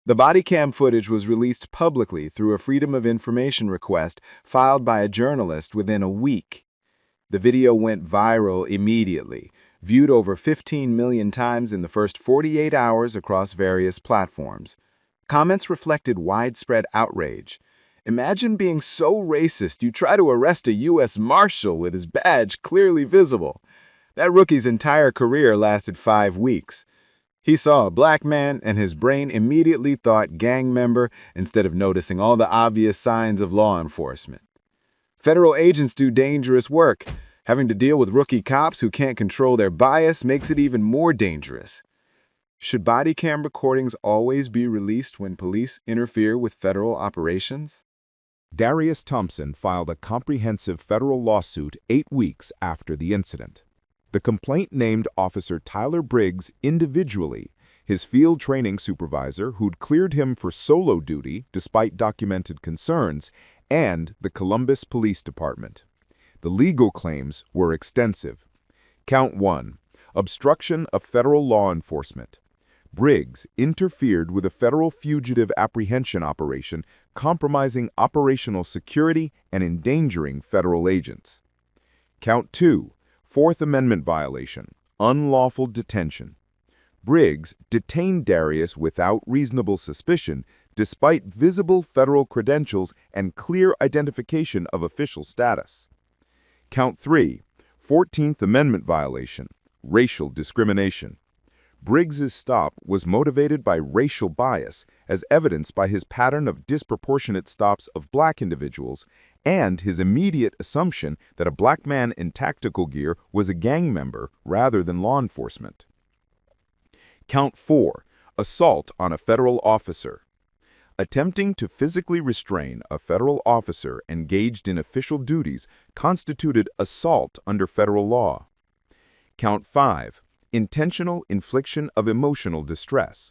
The Bodycam footage was released publicly through a Freedom of Information request filed by a journalist within a week. The video went viral immediately, viewed over 15 million times in the first 48 hours across various platforms. Comments reflected widespread outrage. Imagine being so racist you try to arrest a U.S. Marshal with his badge clearly visible. That rookie's entire career lasted 5 weeks. He saw a black man and his brain immediately thought gang member instead of noticing all the obvious signs of law enforcement. Federal agents do dangerous work. Having to deal with rookie cops who can't control their bias makes it even more dangerous. Should body cam recordings always be released when police interfere with federal operations? Darius Thompson filed a comprehensive federal lawsuit 8 weeks after the incident. The complaint named Officer Tyler Briggs individually, his field training supervisor who'd cleared him for solo duty despite documented concerns, and the Columbus Police Department. The legal claims were extensive. Count 1. Obstruction of federal law enforcement. Briggs interfered with a federal fugitive apprehension operation, compromising operational security and endangering federal agents. Count 2. Fourth Amendment violation, unlawful detention. Briggs detained Darius without reasonable suspicion despite visible federal credentials and clear identification of official status. Count 3. 14th Amendment violation, racial discrimination. Briggs's stop was motivated by racial bias, as evidenced by his pattern of disproportionate stops of black individuals and his immediate assumption that a black man in tactical gear was a gang member rather than law enforcement. Count 4. Assault on a federal officer. Attempting to physically restrain a federal officer engaged in official duties constituted assault under federal law. Count 5. Intentional infliction of emotional distress.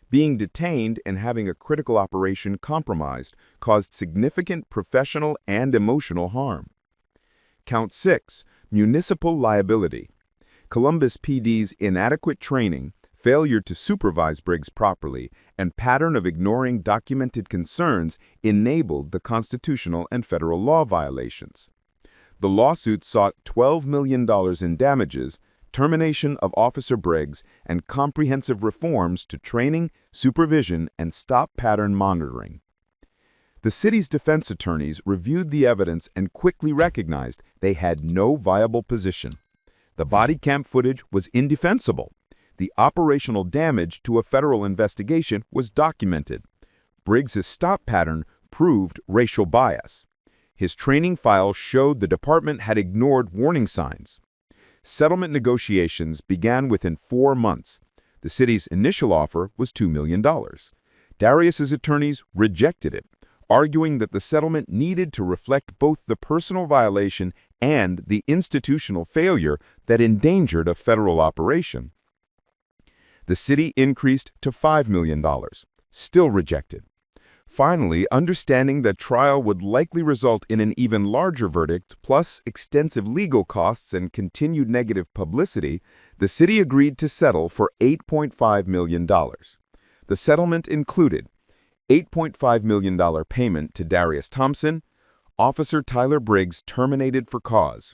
Being detained and having a critical operation compromised caused significant professional and emotional harm. Count 6. Municipal liability. Columbus PD's inadequate training, failure to supervise Briggs properly, and pattern of ignoring documented concerns enabled the constitutional and federal law violations. The lawsuit sought $12 million in damages, termination of Officer Briggs, and comprehensive reforms to training, supervision, and stop pattern monitoring. The city's defense attorneys reviewed the evidence and quickly recognized they had no viable position. The body cam footage was indefensible. The operational damage to a federal investigation was documented. Briggs's stop pattern proved racial bias. His training files showed the department had ignored warning signs. Settlement negotiations began within 4 months. The city's initial offer was $2 million. Darius's attorneys rejected it, arguing that the settlement needed to reflect both the personal violation and the institutional failure that endangered a federal operation. The city increased to $5 million, still rejected. Finally, understanding that trial would likely result in an even larger verdict, plus extensive legal costs and continued negative publicity, the city agreed to settle for $8.5 million. The settlement included $8.5 million payment to Darius Thompson, Officer Tyler Briggs terminated for cause.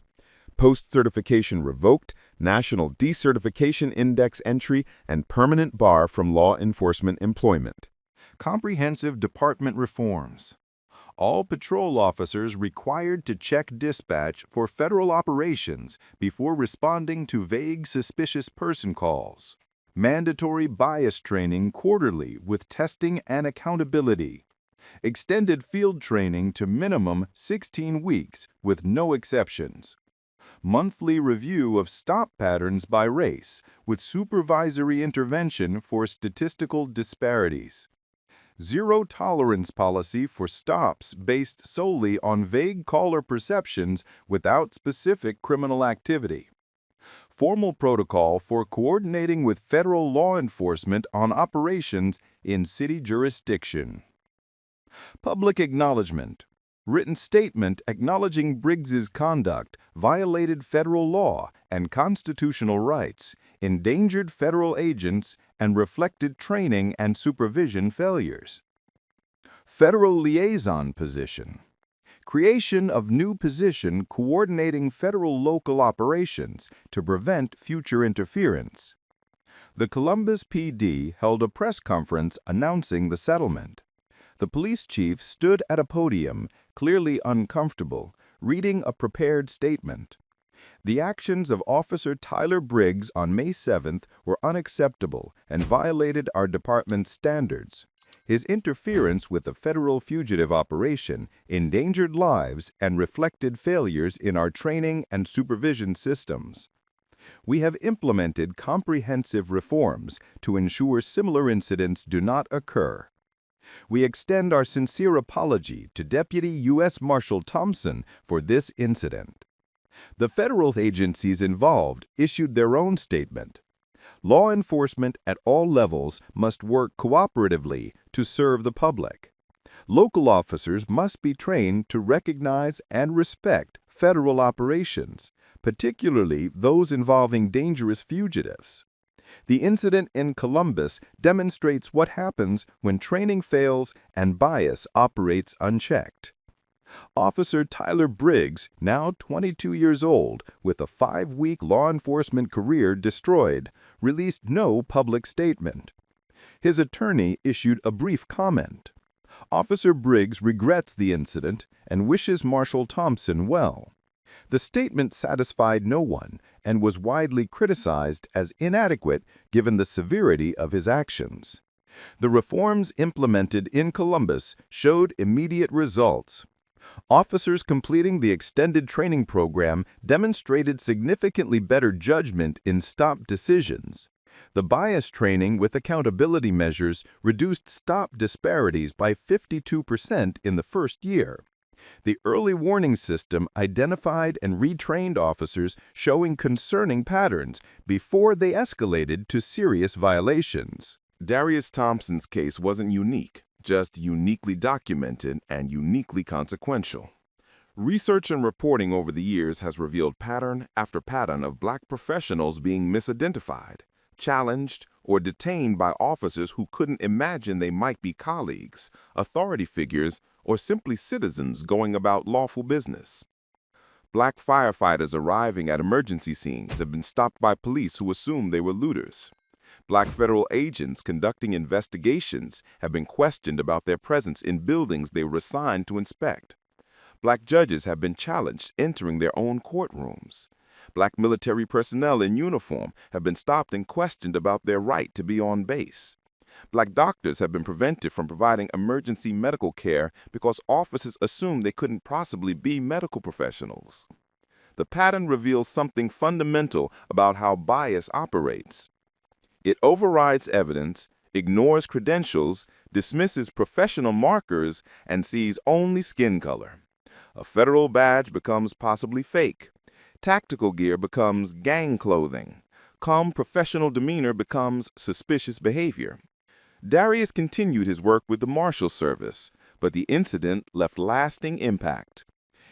Post-certification revoked, National Decertification Index entry, and permanent bar from law enforcement employment. Comprehensive department reforms. All patrol officers required to check dispatch for federal operations before responding to vague suspicious person calls. Mandatory bias training quarterly with testing and accountability. Extended field training to minimum 16 weeks with no exceptions. Monthly review of stop patterns by race with supervisory intervention for statistical disparities. Zero tolerance policy for stops based solely on vague caller perceptions without specific criminal activity. Formal protocol for coordinating with federal law enforcement on operations in city jurisdiction. Public acknowledgement. Written statement acknowledging Briggs's conduct violated federal law and constitutional rights, endangered federal agents, and reflected training and supervision failures. Federal liaison position. Creation of new position coordinating federal-local operations to prevent future interference. The Columbus PD held a press conference announcing the settlement. The police chief stood at a podium, clearly uncomfortable, reading a prepared statement. The actions of Officer Tyler Briggs on May 7th were unacceptable and violated our department's standards. His interference with the federal fugitive operation endangered lives and reflected failures in our training and supervision systems. We have implemented comprehensive reforms to ensure similar incidents do not occur. We extend our sincere apology to Deputy U.S. Marshal Thompson for this incident. The federal agencies involved issued their own statement. Law enforcement at all levels must work cooperatively to serve the public. Local officers must be trained to recognize and respect federal operations, particularly those involving dangerous fugitives. The incident in Columbus demonstrates what happens when training fails and bias operates unchecked. Officer Tyler Briggs, now 22 years old, with a 5-week law enforcement career destroyed, released no public statement. His attorney issued a brief comment. Officer Briggs regrets the incident and wishes Marshal Thompson well. The statement satisfied no one and was widely criticized as inadequate given the severity of his actions. The reforms implemented in Columbus showed immediate results. Officers completing the extended training program demonstrated significantly better judgment in stop decisions. The bias training with accountability measures reduced stop disparities by 52% in the first year. The early warning system identified and retrained officers showing concerning patterns before they escalated to serious violations. Darius Thompson's case wasn't unique, just uniquely documented and uniquely consequential. Research and reporting over the years has revealed pattern after pattern of Black professionals being misidentified, challenged, or detained by officers who couldn't imagine they might be colleagues, authority figures, or simply citizens going about lawful business. Black firefighters arriving at emergency scenes have been stopped by police who assumed they were looters. Black federal agents conducting investigations have been questioned about their presence in buildings they were assigned to inspect. Black judges have been challenged entering their own courtrooms. Black military personnel in uniform have been stopped and questioned about their right to be on base. Black doctors have been prevented from providing emergency medical care because officers assumed they couldn't possibly be medical professionals. The pattern reveals something fundamental about how bias operates. It overrides evidence, ignores credentials, dismisses professional markers, and sees only skin color. A federal badge becomes possibly fake. Tactical gear becomes gang clothing. Calm professional demeanor becomes suspicious behavior. Darius continued his work with the Marshal Service, but the incident left lasting impact.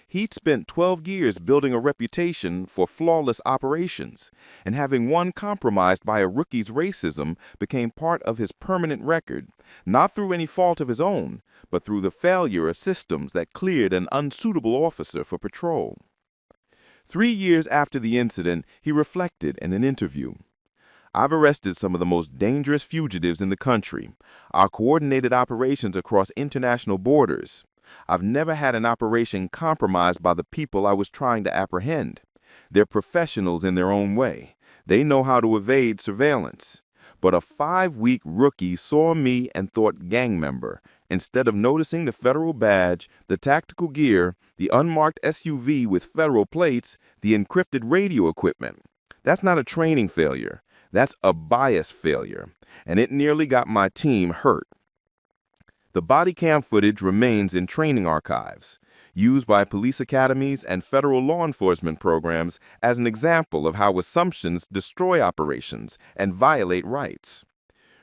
He'd spent 12 years building a reputation for flawless operations, and having one compromised by a rookie's racism became part of his permanent record, not through any fault of his own, but through the failure of systems that cleared an unsuitable officer for patrol. 3 years after the incident, he reflected in an interview. "I've arrested some of the most dangerous fugitives in the country. Our coordinated operations across international borders. I've never had an operation compromised by the people I was trying to apprehend. They're professionals in their own way. They know how to evade surveillance. But a 5-week rookie saw me and thought gang member, instead of noticing the federal badge, the tactical gear, the unmarked SUV with federal plates, the encrypted radio equipment. That's not a training failure. That's a bias failure, and it nearly got my team hurt." The Bodycam footage remains in training archives, used by police academies and federal law enforcement programs as an example of how assumptions destroy operations and violate rights.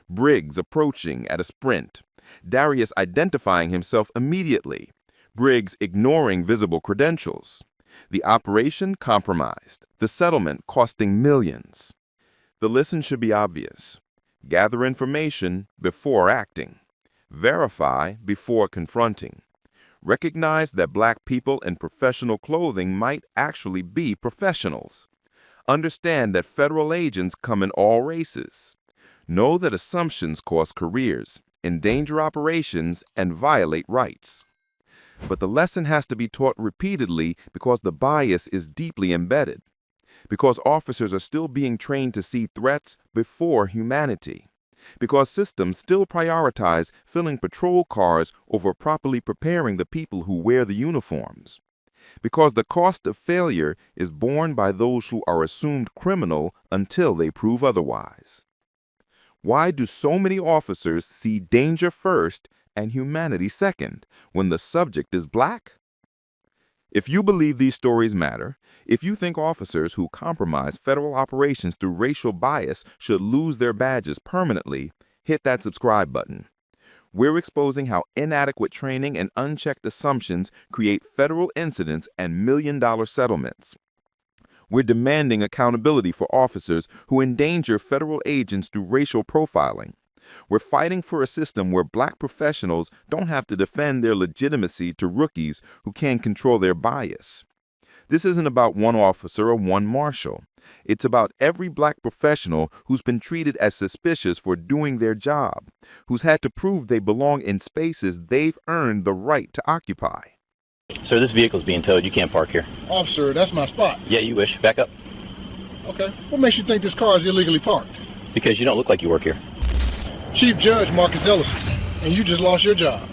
Briggs approaching at a sprint, Darius identifying himself immediately, Briggs ignoring visible credentials. The operation compromised, the settlement costing millions. The lesson should be obvious. Gather information before acting. Verify before confronting. Recognize that black people in professional clothing might actually be professionals. Understand that federal agents come in all races. Know that assumptions cost careers, endanger operations, and violate rights. But the lesson has to be taught repeatedly because the bias is deeply embedded. Because officers are still being trained to see threats before humanity. Because systems still prioritize filling patrol cars over properly preparing the people who wear the uniforms. Because the cost of failure is borne by those who are assumed criminal until they prove otherwise. Why do so many officers see danger first and humanity second when the subject is black? If you believe these stories matter, if you think officers who compromise federal operations through racial bias should lose their badges permanently, hit that subscribe button. We're exposing how inadequate training and unchecked assumptions create federal incidents and million-dollar settlements. We're demanding accountability for officers who endanger federal agents through racial profiling. We're fighting for a system where black professionals don't have to defend their legitimacy to rookies who can't control their bias. This isn't about one officer or one marshal. It's about every black professional who's been treated as suspicious for doing their job, who's had to prove they belong in spaces they've earned the right to occupy. Sir, this vehicle's being towed. You can't park here. Officer, that's my spot. Yeah, you wish. Back up. Okay. What makes you think this car is illegally parked? Because you don't look like you work here. Chief Judge Marcus Ellison, and you just lost your job.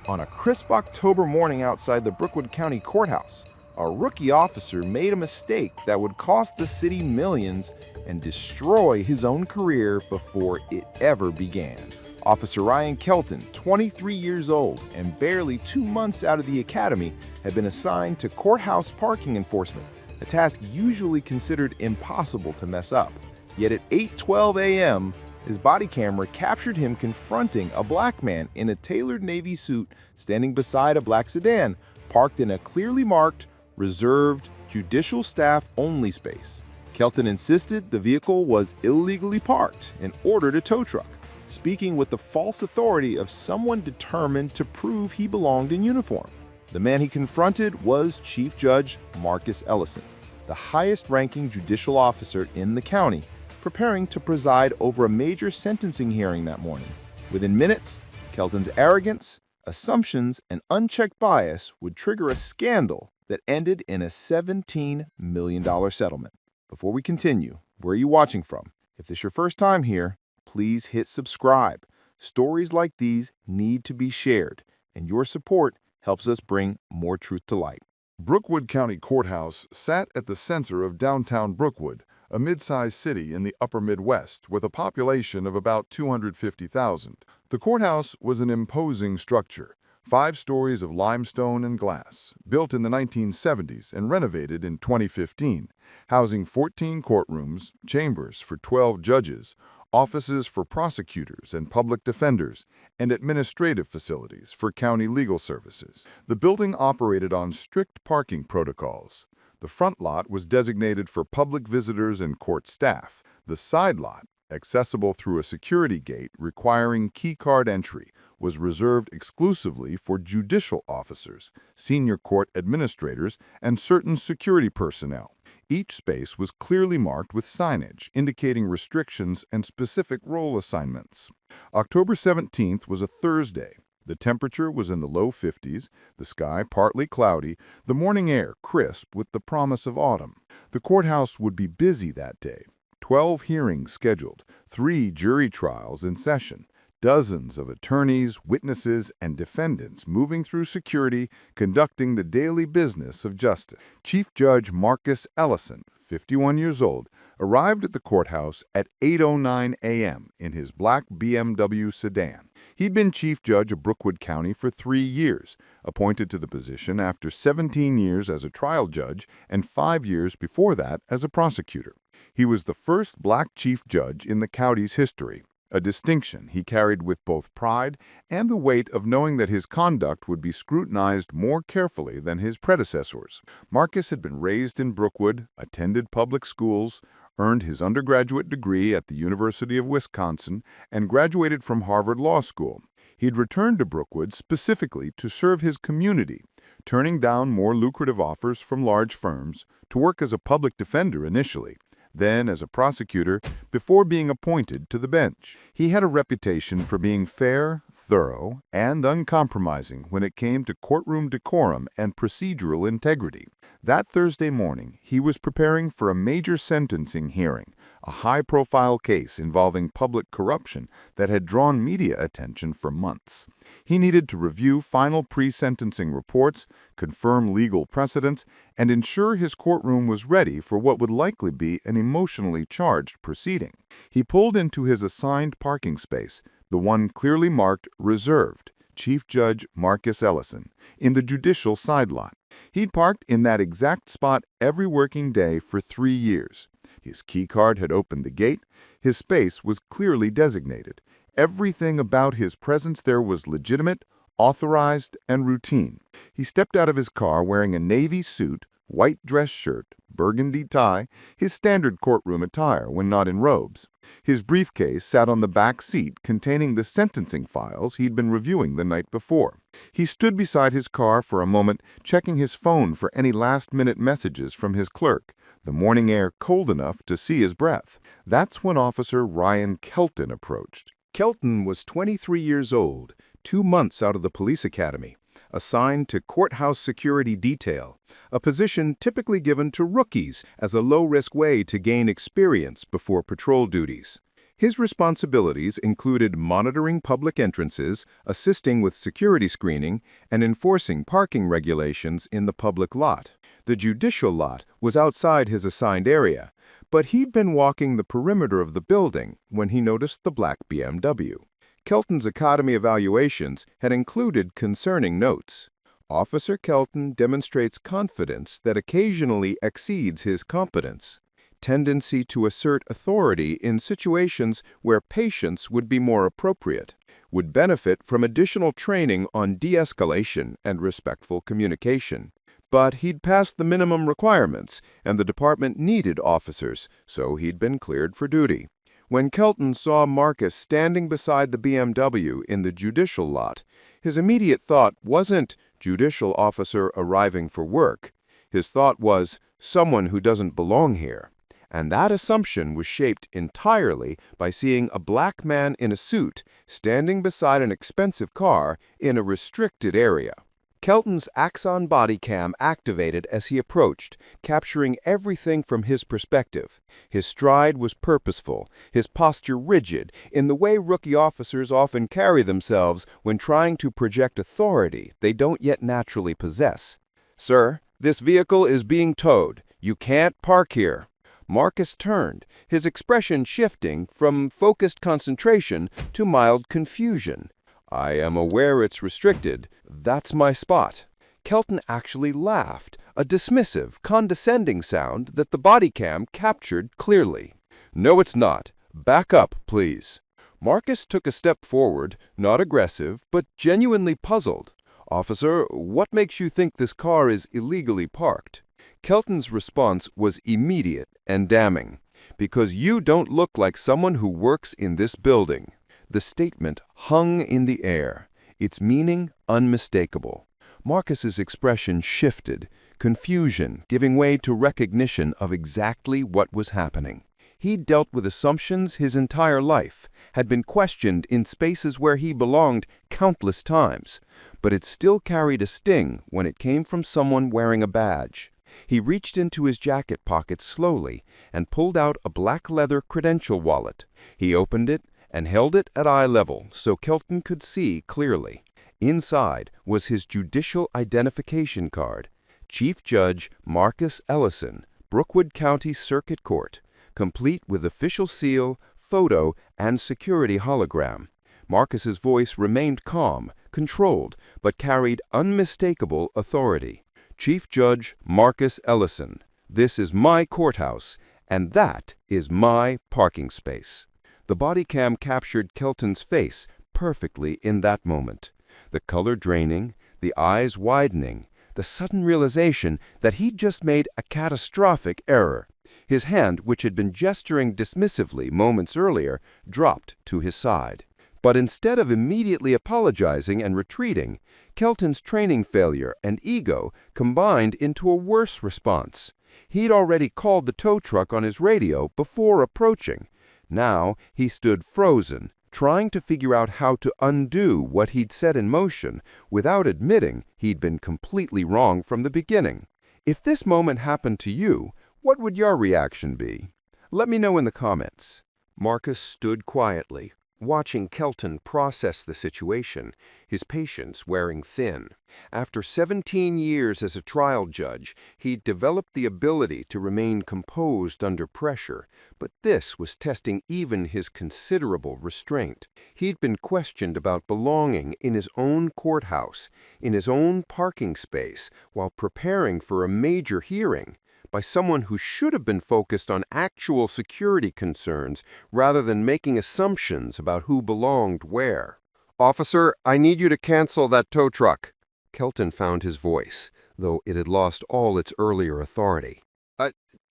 On a crisp October morning outside the Brookwood County Courthouse, a rookie officer made a mistake that would cost the city millions and destroy his own career before it ever began. Officer Ryan Kelton, 23 years old and barely 2 months out of the academy, had been assigned to courthouse parking enforcement, a task usually considered impossible to mess up. Yet at 8:12 a.m., his body camera captured him confronting a black man in a tailored navy suit standing beside a black sedan, parked in a clearly marked, reserved, judicial staff only space. Kelton insisted the vehicle was illegally parked and ordered a tow truck, speaking with the false authority of someone determined to prove he belonged in uniform. The man he confronted was Chief Judge Marcus Ellison, the highest-ranking judicial officer in the county, preparing to preside over a major sentencing hearing that morning. Within minutes, Kelton's arrogance, assumptions, and unchecked bias would trigger a scandal that ended in a $17 million settlement. Before we continue, where are you watching from? If this is your first time here, please hit subscribe. Stories like these need to be shared, and your support helps us bring more truth to light. Brookwood County Courthouse sat at the center of downtown Brookwood, a mid-sized city in the upper Midwest with a population of about 250,000. The courthouse was an imposing structure, 5 stories of limestone and glass, built in the 1970s and renovated in 2015, housing 14 courtrooms, chambers for 12 judges, offices for prosecutors and public defenders, and administrative facilities for county legal services. The building operated on strict parking protocols. The front lot was designated for public visitors and court staff. The side lot, accessible through a security gate requiring keycard entry, was reserved exclusively for judicial officers, senior court administrators, and certain security personnel. Each space was clearly marked with signage indicating restrictions and specific role assignments. October 17th was a Thursday. The temperature was in the low 50s, the sky partly cloudy, the morning air crisp with the promise of autumn. The courthouse would be busy that day. 12 hearings scheduled, 3 jury trials in session, dozens of attorneys, witnesses, and defendants moving through security, conducting the daily business of justice. Chief Judge Marcus Ellison, 51 years old, arrived at the courthouse at 8:09 a.m. in his black BMW sedan. He'd been Chief Judge of Brookwood County for 3 years, appointed to the position after 17 years as a trial judge and 5 years before that as a prosecutor. He was the first black chief judge in the county's history, a distinction he carried with both pride and the weight of knowing that his conduct would be scrutinized more carefully than his predecessors. Marcus had been raised in Brookwood, attended public schools, earned his undergraduate degree at the University of Wisconsin, and graduated from Harvard Law School. He'd returned to Brookwood specifically to serve his community, turning down more lucrative offers from large firms, to work as a public defender initially, then as a prosecutor, before being appointed to the bench. He had a reputation for being fair, thorough, and uncompromising when it came to courtroom decorum and procedural integrity. That Thursday morning, he was preparing for a major sentencing hearing, a high-profile case involving public corruption that had drawn media attention for months. He needed to review final pre-sentencing reports, confirm legal precedents, and ensure his courtroom was ready for what would likely be an emotionally charged proceeding. He pulled into his assigned parking space, the one clearly marked Reserved, Chief Judge Marcus Ellison, in the judicial side lot. He'd parked in that exact spot every working day for 3 years. His keycard had opened the gate. His space was clearly designated. Everything about his presence there was legitimate, authorized, and routine. He stepped out of his car wearing a navy suit, white dress shirt, burgundy tie, his standard courtroom attire when not in robes. His briefcase sat on the back seat containing the sentencing files he'd been reviewing the night before. He stood beside his car for a moment, checking his phone for any last-minute messages from his clerk, the morning air cold enough to see his breath. That's when Officer Ryan Kelton approached. Kelton was 23 years old, 2 months out of the police academy, assigned to courthouse security detail, a position typically given to rookies as a low-risk way to gain experience before patrol duties. His responsibilities included monitoring public entrances, assisting with security screening, and enforcing parking regulations in the public lot. The judicial lot was outside his assigned area, but he'd been walking the perimeter of the building when he noticed the black BMW. Kelton's academy evaluations had included concerning notes. Officer Kelton demonstrates confidence that occasionally exceeds his competence, tendency to assert authority in situations where patience would be more appropriate, would benefit from additional training on de-escalation and respectful communication. But he'd passed the minimum requirements, and the department needed officers, so he'd been cleared for duty. When Kelton saw Marcus standing beside the BMW in the judicial lot, his immediate thought wasn't judicial officer arriving for work. His thought was someone who doesn't belong here. And that assumption was shaped entirely by seeing a black man in a suit standing beside an expensive car in a restricted area. Kelton's Axon Bodycam activated as he approached, capturing everything from his perspective. His stride was purposeful, his posture rigid, in the way rookie officers often carry themselves when trying to project authority they don't yet naturally possess. "Sir, this vehicle is being towed. You can't park here." Marcus turned, his expression shifting from focused concentration to mild confusion. "I am aware it's restricted. That's my spot." Kelton actually laughed, a dismissive, condescending sound that the Bodycam captured clearly. "No, it's not. "Back up, please." Marcus took a step forward, not aggressive, but genuinely puzzled. "Officer, what makes you think this car is illegally parked?" Kelton's response was immediate and damning. "Because you don't look like someone who works in this building." The statement hung in the air, its meaning unmistakable. Marcus's expression shifted, confusion giving way to recognition of exactly what was happening. He'd dealt with assumptions his entire life, had been questioned in spaces where he belonged countless times, but it still carried a sting when it came from someone wearing a badge. He reached into his jacket pocket slowly and pulled out a black leather credential wallet. He opened it and held it at eye level so Kelton could see clearly. Inside was his judicial identification card, Chief Judge Marcus Ellison, Brookwood County Circuit Court, complete with official seal, photo, and security hologram. Marcus's voice remained calm, controlled, but carried unmistakable authority. "Chief Judge Marcus Ellison, this is my courthouse, and that is my parking space." The Bodycam captured Kelton's face perfectly in that moment. The color draining, the eyes widening, the sudden realization that he'd just made a catastrophic error. His hand, which had been gesturing dismissively moments earlier, dropped to his side. But instead of immediately apologizing and retreating, Kelton's training failure and ego combined into a worse response. He'd already called the tow truck on his radio before approaching. Now he stood frozen, trying to figure out how to undo what he'd set in motion without admitting he'd been completely wrong from the beginning. If this moment happened to you, what would your reaction be? Let me know in the comments. Marcus stood quietly, watching Kelton process the situation, his patience wearing thin. After 17 years as a trial judge, he'd developed the ability to remain composed under pressure, but this was testing even his considerable restraint. He'd been questioned about belonging in his own courthouse, in his own parking space, while preparing for a major hearing, by someone who should have been focused on actual security concerns rather than making assumptions about who belonged where. "Officer, I need you to cancel that tow truck." Kelton found his voice, though it had lost all its earlier authority.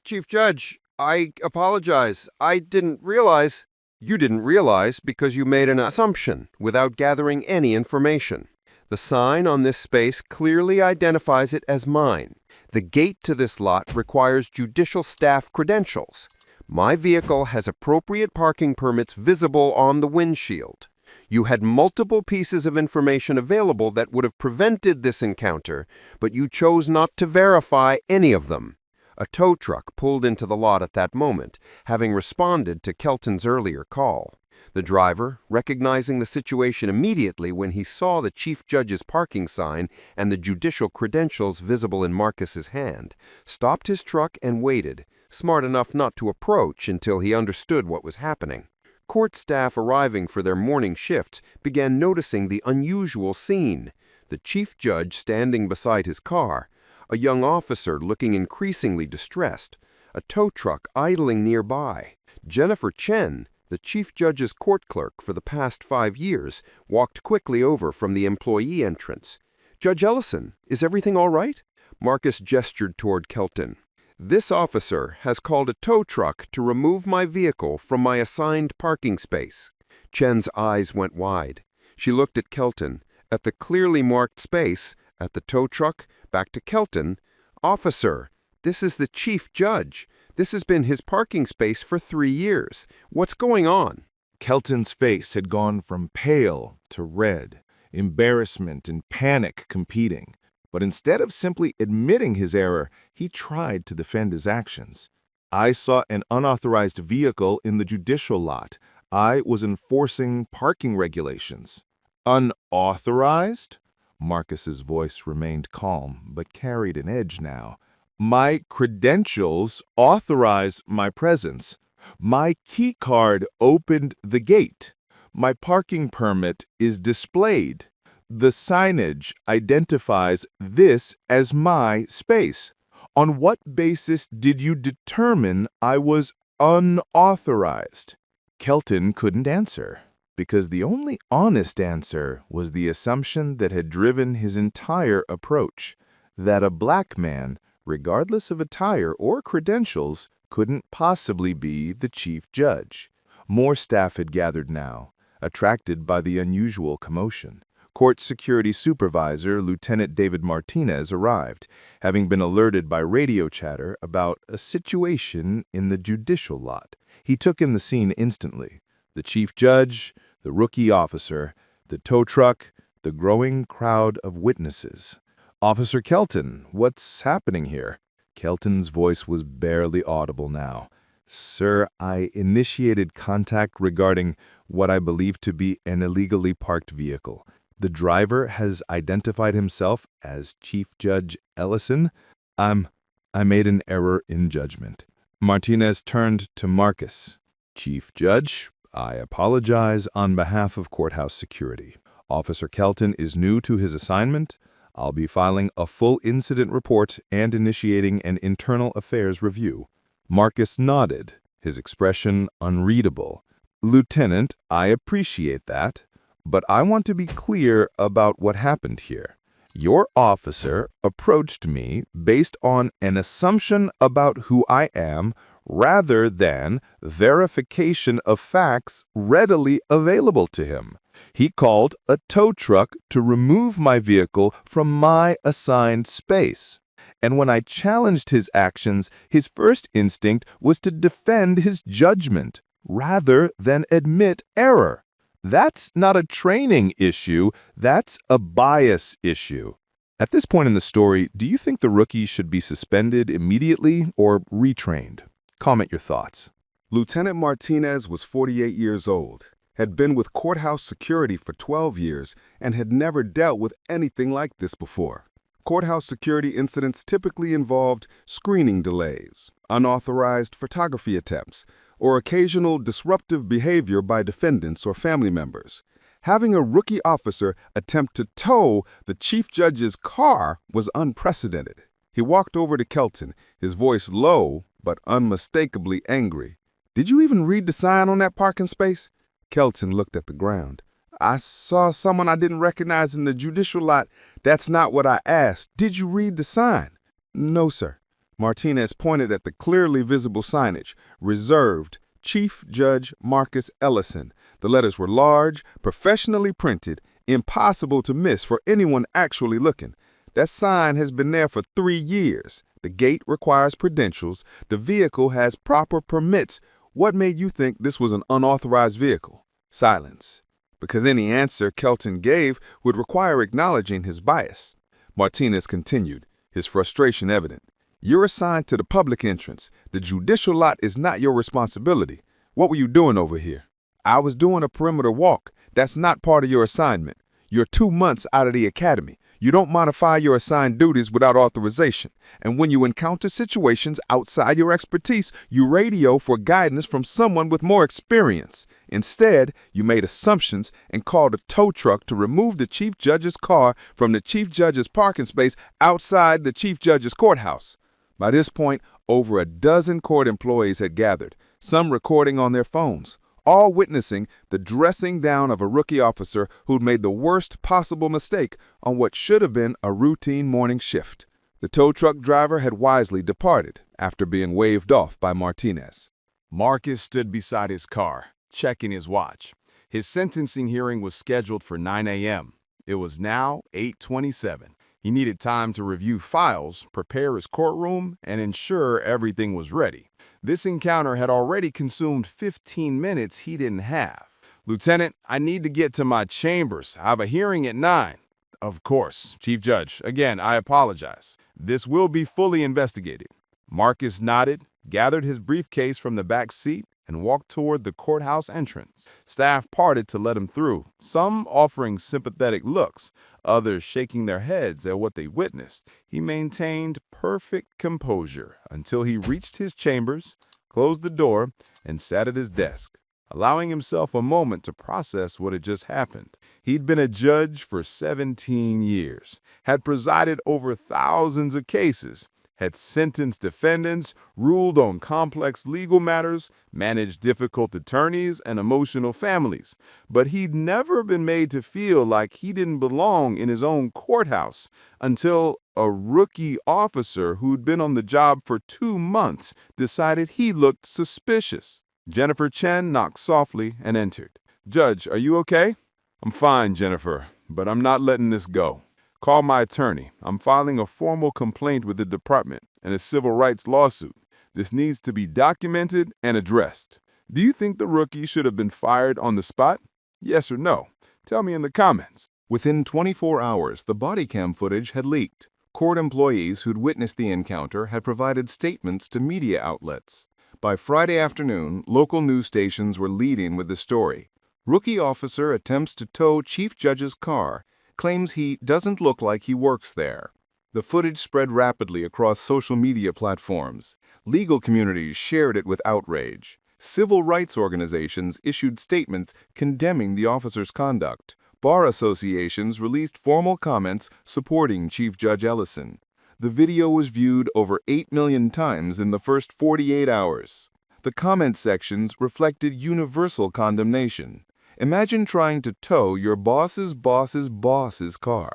Chief Judge, I apologize. I didn't realize." "You didn't realize because you made an assumption without gathering any information. The sign on this space clearly identifies it as mine. The gate to this lot requires judicial staff credentials. My vehicle has appropriate parking permits visible on the windshield. You had multiple pieces of information available that would have prevented this encounter, but you chose not to verify any of them." A tow truck pulled into the lot at that moment, having responded to Kelton's earlier call. The driver, recognizing the situation immediately when he saw the Chief Judge's parking sign and the judicial credentials visible in Marcus's hand, stopped his truck and waited, smart enough not to approach until he understood what was happening. Court staff arriving for their morning shifts began noticing the unusual scene. The Chief Judge standing beside his car, a young officer looking increasingly distressed, a tow truck idling nearby. Jennifer Chen, the Chief Judge's court clerk for the past 5 years, walked quickly over from the employee entrance. "Judge Ellison, is everything all right?" Marcus gestured toward Kelton. "This officer has called a tow truck to remove my vehicle from my assigned parking space." Chen's eyes went wide. She looked at Kelton, at the clearly marked space, at the tow truck, back to Kelton. "Officer, this is the Chief Judge. This has been his parking space for 3 years. What's going on?" Kelton's face had gone from pale to red, embarrassment and panic competing. But instead of simply admitting his error, he tried to defend his actions. "I saw an unauthorized vehicle in the judicial lot. I was enforcing parking regulations." "Unauthorized?" Marcus's voice remained calm, but carried an edge now. "My credentials authorize my presence. My key card opened the gate. My parking permit is displayed. The signage identifies this as my space. On what basis did you determine I was unauthorized?" Kelton couldn't answer, because the only honest answer was the assumption that had driven his entire approach, that a black man, regardless of attire or credentials, couldn't possibly be the chief judge. More staff had gathered now, attracted by the unusual commotion. Court Security Supervisor Lieutenant David Martinez arrived, having been alerted by radio chatter about a situation in the judicial lot. He took in the scene instantly. The chief judge, the rookie officer, the tow truck, the growing crowd of witnesses. "Officer Kelton, what's happening here?" Kelton's voice was barely audible now. "Sir, I initiated contact regarding what I believe to be an illegally parked vehicle. The driver has identified himself as Chief Judge Ellison. I made an error in judgment." Martinez turned to Marcus. "Chief Judge, I apologize on behalf of courthouse security. Officer Kelton is new to his assignment. I'll be filing a full incident report and initiating an internal affairs review." Marcus nodded, his expression unreadable. "Lieutenant, I appreciate that, but I want to be clear about what happened here. Your officer approached me based on an assumption about who I am rather than verification of facts readily available to him. He called a tow truck to remove my vehicle from my assigned space. And when I challenged his actions, his first instinct was to defend his judgment rather than admit error. That's not a training issue, that's a bias issue." At this point in the story, do you think the rookie should be suspended immediately or retrained? Comment your thoughts. Lieutenant Martinez was 48 years old, had been with courthouse security for 12 years, and had never dealt with anything like this before. Courthouse security incidents typically involved screening delays, unauthorized photography attempts, or occasional disruptive behavior by defendants or family members. Having a rookie officer attempt to tow the chief judge's car was unprecedented. He walked over to Kelton, his voice low but unmistakably angry. "Did you even read the sign on that parking space?" Kelton looked at the ground. "I saw someone I didn't recognize in the judicial lot. That's not what I asked. Did you read the sign?" "No, sir." Martinez pointed at the clearly visible signage, reserved, Chief Judge Marcus Ellison. The letters were large, professionally printed, impossible to miss for anyone actually looking. That sign has been there for 3 years. The gate requires credentials. The vehicle has proper permits. What made you think this was an unauthorized vehicle? Silence, because any answer Kelton gave would require acknowledging his bias. Martinez continued, his frustration evident. "You're assigned to the public entrance. The judicial lot is not your responsibility. What were you doing over here?" "I was doing a perimeter walk. That's not part of your assignment. You're 2 months out of the academy. You don't modify your assigned duties without authorization. And when you encounter situations outside your expertise, you radio for guidance from someone with more experience. Instead, you made assumptions and called a tow truck to remove the chief judge's car from the chief judge's parking space outside the chief judge's courthouse." By this point, over a dozen court employees had gathered, some recording on their phones, all witnessing the dressing down of a rookie officer who'd made the worst possible mistake on what should have been a routine morning shift. The tow truck driver had wisely departed after being waved off by Martinez. Marcus stood beside his car, checking his watch. His sentencing hearing was scheduled for 9 a.m. It was now 8:27. He needed time to review files, prepare his courtroom, and ensure everything was ready. This encounter had already consumed 15 minutes he didn't have. "Lieutenant, I need to get to my chambers. I have a hearing at 9. "Of course, Chief Judge. Again, I apologize. This will be fully investigated." Marcus nodded, gathered his briefcase from the back seat, and walked toward the courthouse entrance. Staff parted to let him through, some offering sympathetic looks, others shaking their heads at what they witnessed. He maintained perfect composure until he reached his chambers, closed the door, and sat at his desk, allowing himself a moment to process what had just happened. He'd been a judge for 17 years, had presided over thousands of cases, had sentenced defendants, ruled on complex legal matters, managed difficult attorneys and emotional families. But he'd never been made to feel like he didn't belong in his own courthouse until a rookie officer who'd been on the job for 2 months decided he looked suspicious. Jennifer Chen knocked softly and entered. "Judge, are you okay?" "I'm fine, Jennifer, but I'm not letting this go. Call my attorney. I'm filing a formal complaint with the department and a civil rights lawsuit. This needs to be documented and addressed. Do you think the rookie should have been fired on the spot? Yes or no? Tell me in the comments." Within 24 hours, the Bodycam footage had leaked. Court employees who'd witnessed the encounter had provided statements to media outlets. By Friday afternoon, local news stations were leading with the story. Rookie officer attempts to tow chief judge's car, claims he doesn't look like he works there. The footage spread rapidly across social media platforms. Legal communities shared it with outrage. Civil rights organizations issued statements condemning the officer's conduct. Bar associations released formal comments supporting Chief Judge Ellison. The video was viewed over 8 million times in the first 48 hours. The comment sections reflected universal condemnation. Imagine trying to tow your boss's boss's car.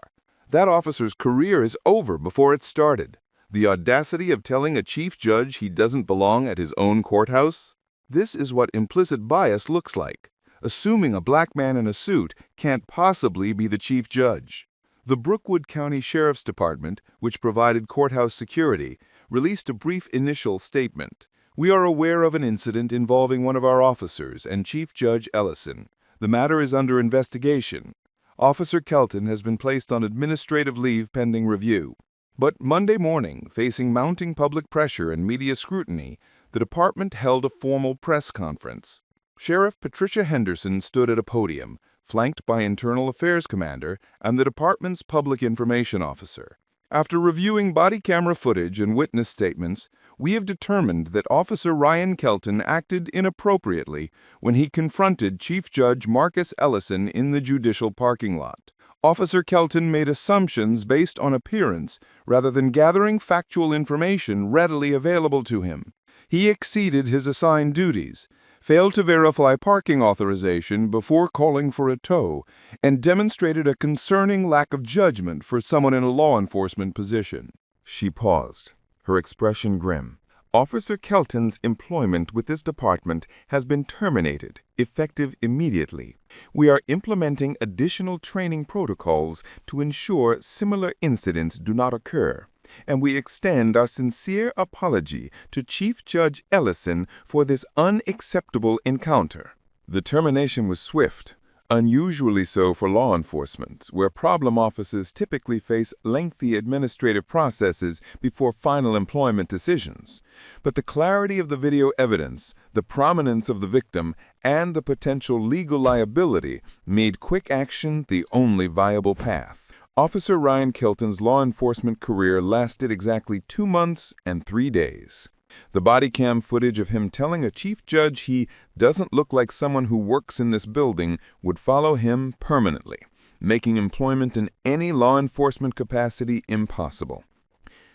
That officer's career is over before it started. The audacity of telling a chief judge he doesn't belong at his own courthouse? This is what implicit bias looks like. Assuming a black man in a suit can't possibly be the chief judge. The Brookwood County Sheriff's Department, which provided courthouse security, released a brief initial statement. "We are aware of an incident involving one of our officers and Chief Judge Ellison. The matter is under investigation. Officer Kelton has been placed on administrative leave pending review." But Monday morning, facing mounting public pressure and media scrutiny, the department held a formal press conference. Sheriff Patricia Henderson stood at a podium, flanked by Internal Affairs Commander and the department's Public Information Officer. "After reviewing body camera footage and witness statements, we have determined that Officer Ryan Kelton acted inappropriately when he confronted Chief Judge Marcus Ellison in the judicial parking lot. Officer Kelton made assumptions based on appearance rather than gathering factual information readily available to him. He exceeded his assigned duties, failed to verify parking authorization before calling for a tow, and demonstrated a concerning lack of judgment for someone in a law enforcement position." She paused, her expression grim. "Officer Kelton's employment with this department has been terminated, effective immediately. We are implementing additional training protocols to ensure similar incidents do not occur, and we extend our sincere apology to Chief Judge Ellison for this unacceptable encounter." The termination was swift, unusually so for law enforcement, where problem officers typically face lengthy administrative processes before final employment decisions. But the clarity of the video evidence, the prominence of the victim, and the potential legal liability made quick action the only viable path. Officer Ryan Kelton's law enforcement career lasted exactly 2 months and 3 days. The body cam footage of him telling a chief judge he doesn't look like someone who works in this building would follow him permanently, making employment in any law enforcement capacity impossible.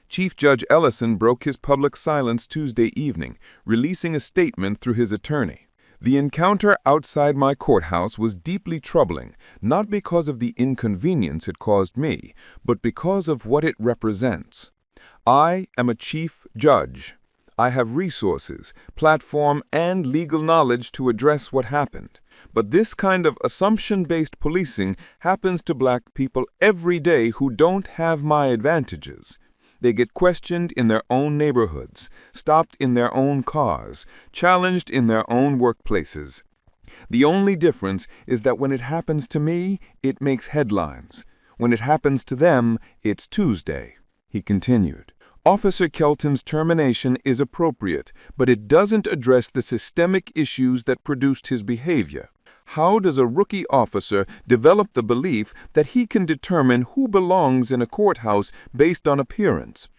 Chief Judge Ellison broke his public silence Tuesday evening, releasing a statement through his attorney. "The encounter outside my courthouse was deeply troubling, not because of the inconvenience it caused me, but because of what it represents. I am a chief judge. I have resources, platform, and legal knowledge to address what happened. But this kind of assumption-based policing happens to black people every day who don't have my advantages. They get questioned in their own neighborhoods, stopped in their own cars, challenged in their own workplaces. The only difference is that when it happens to me, it makes headlines. When it happens to them, it's Tuesday," he continued. Officer Kelton's termination is appropriate, but it doesn't address the systemic issues that produced his behavior. How does a rookie officer develop the belief that he can determine who belongs in a courthouse based on appearance?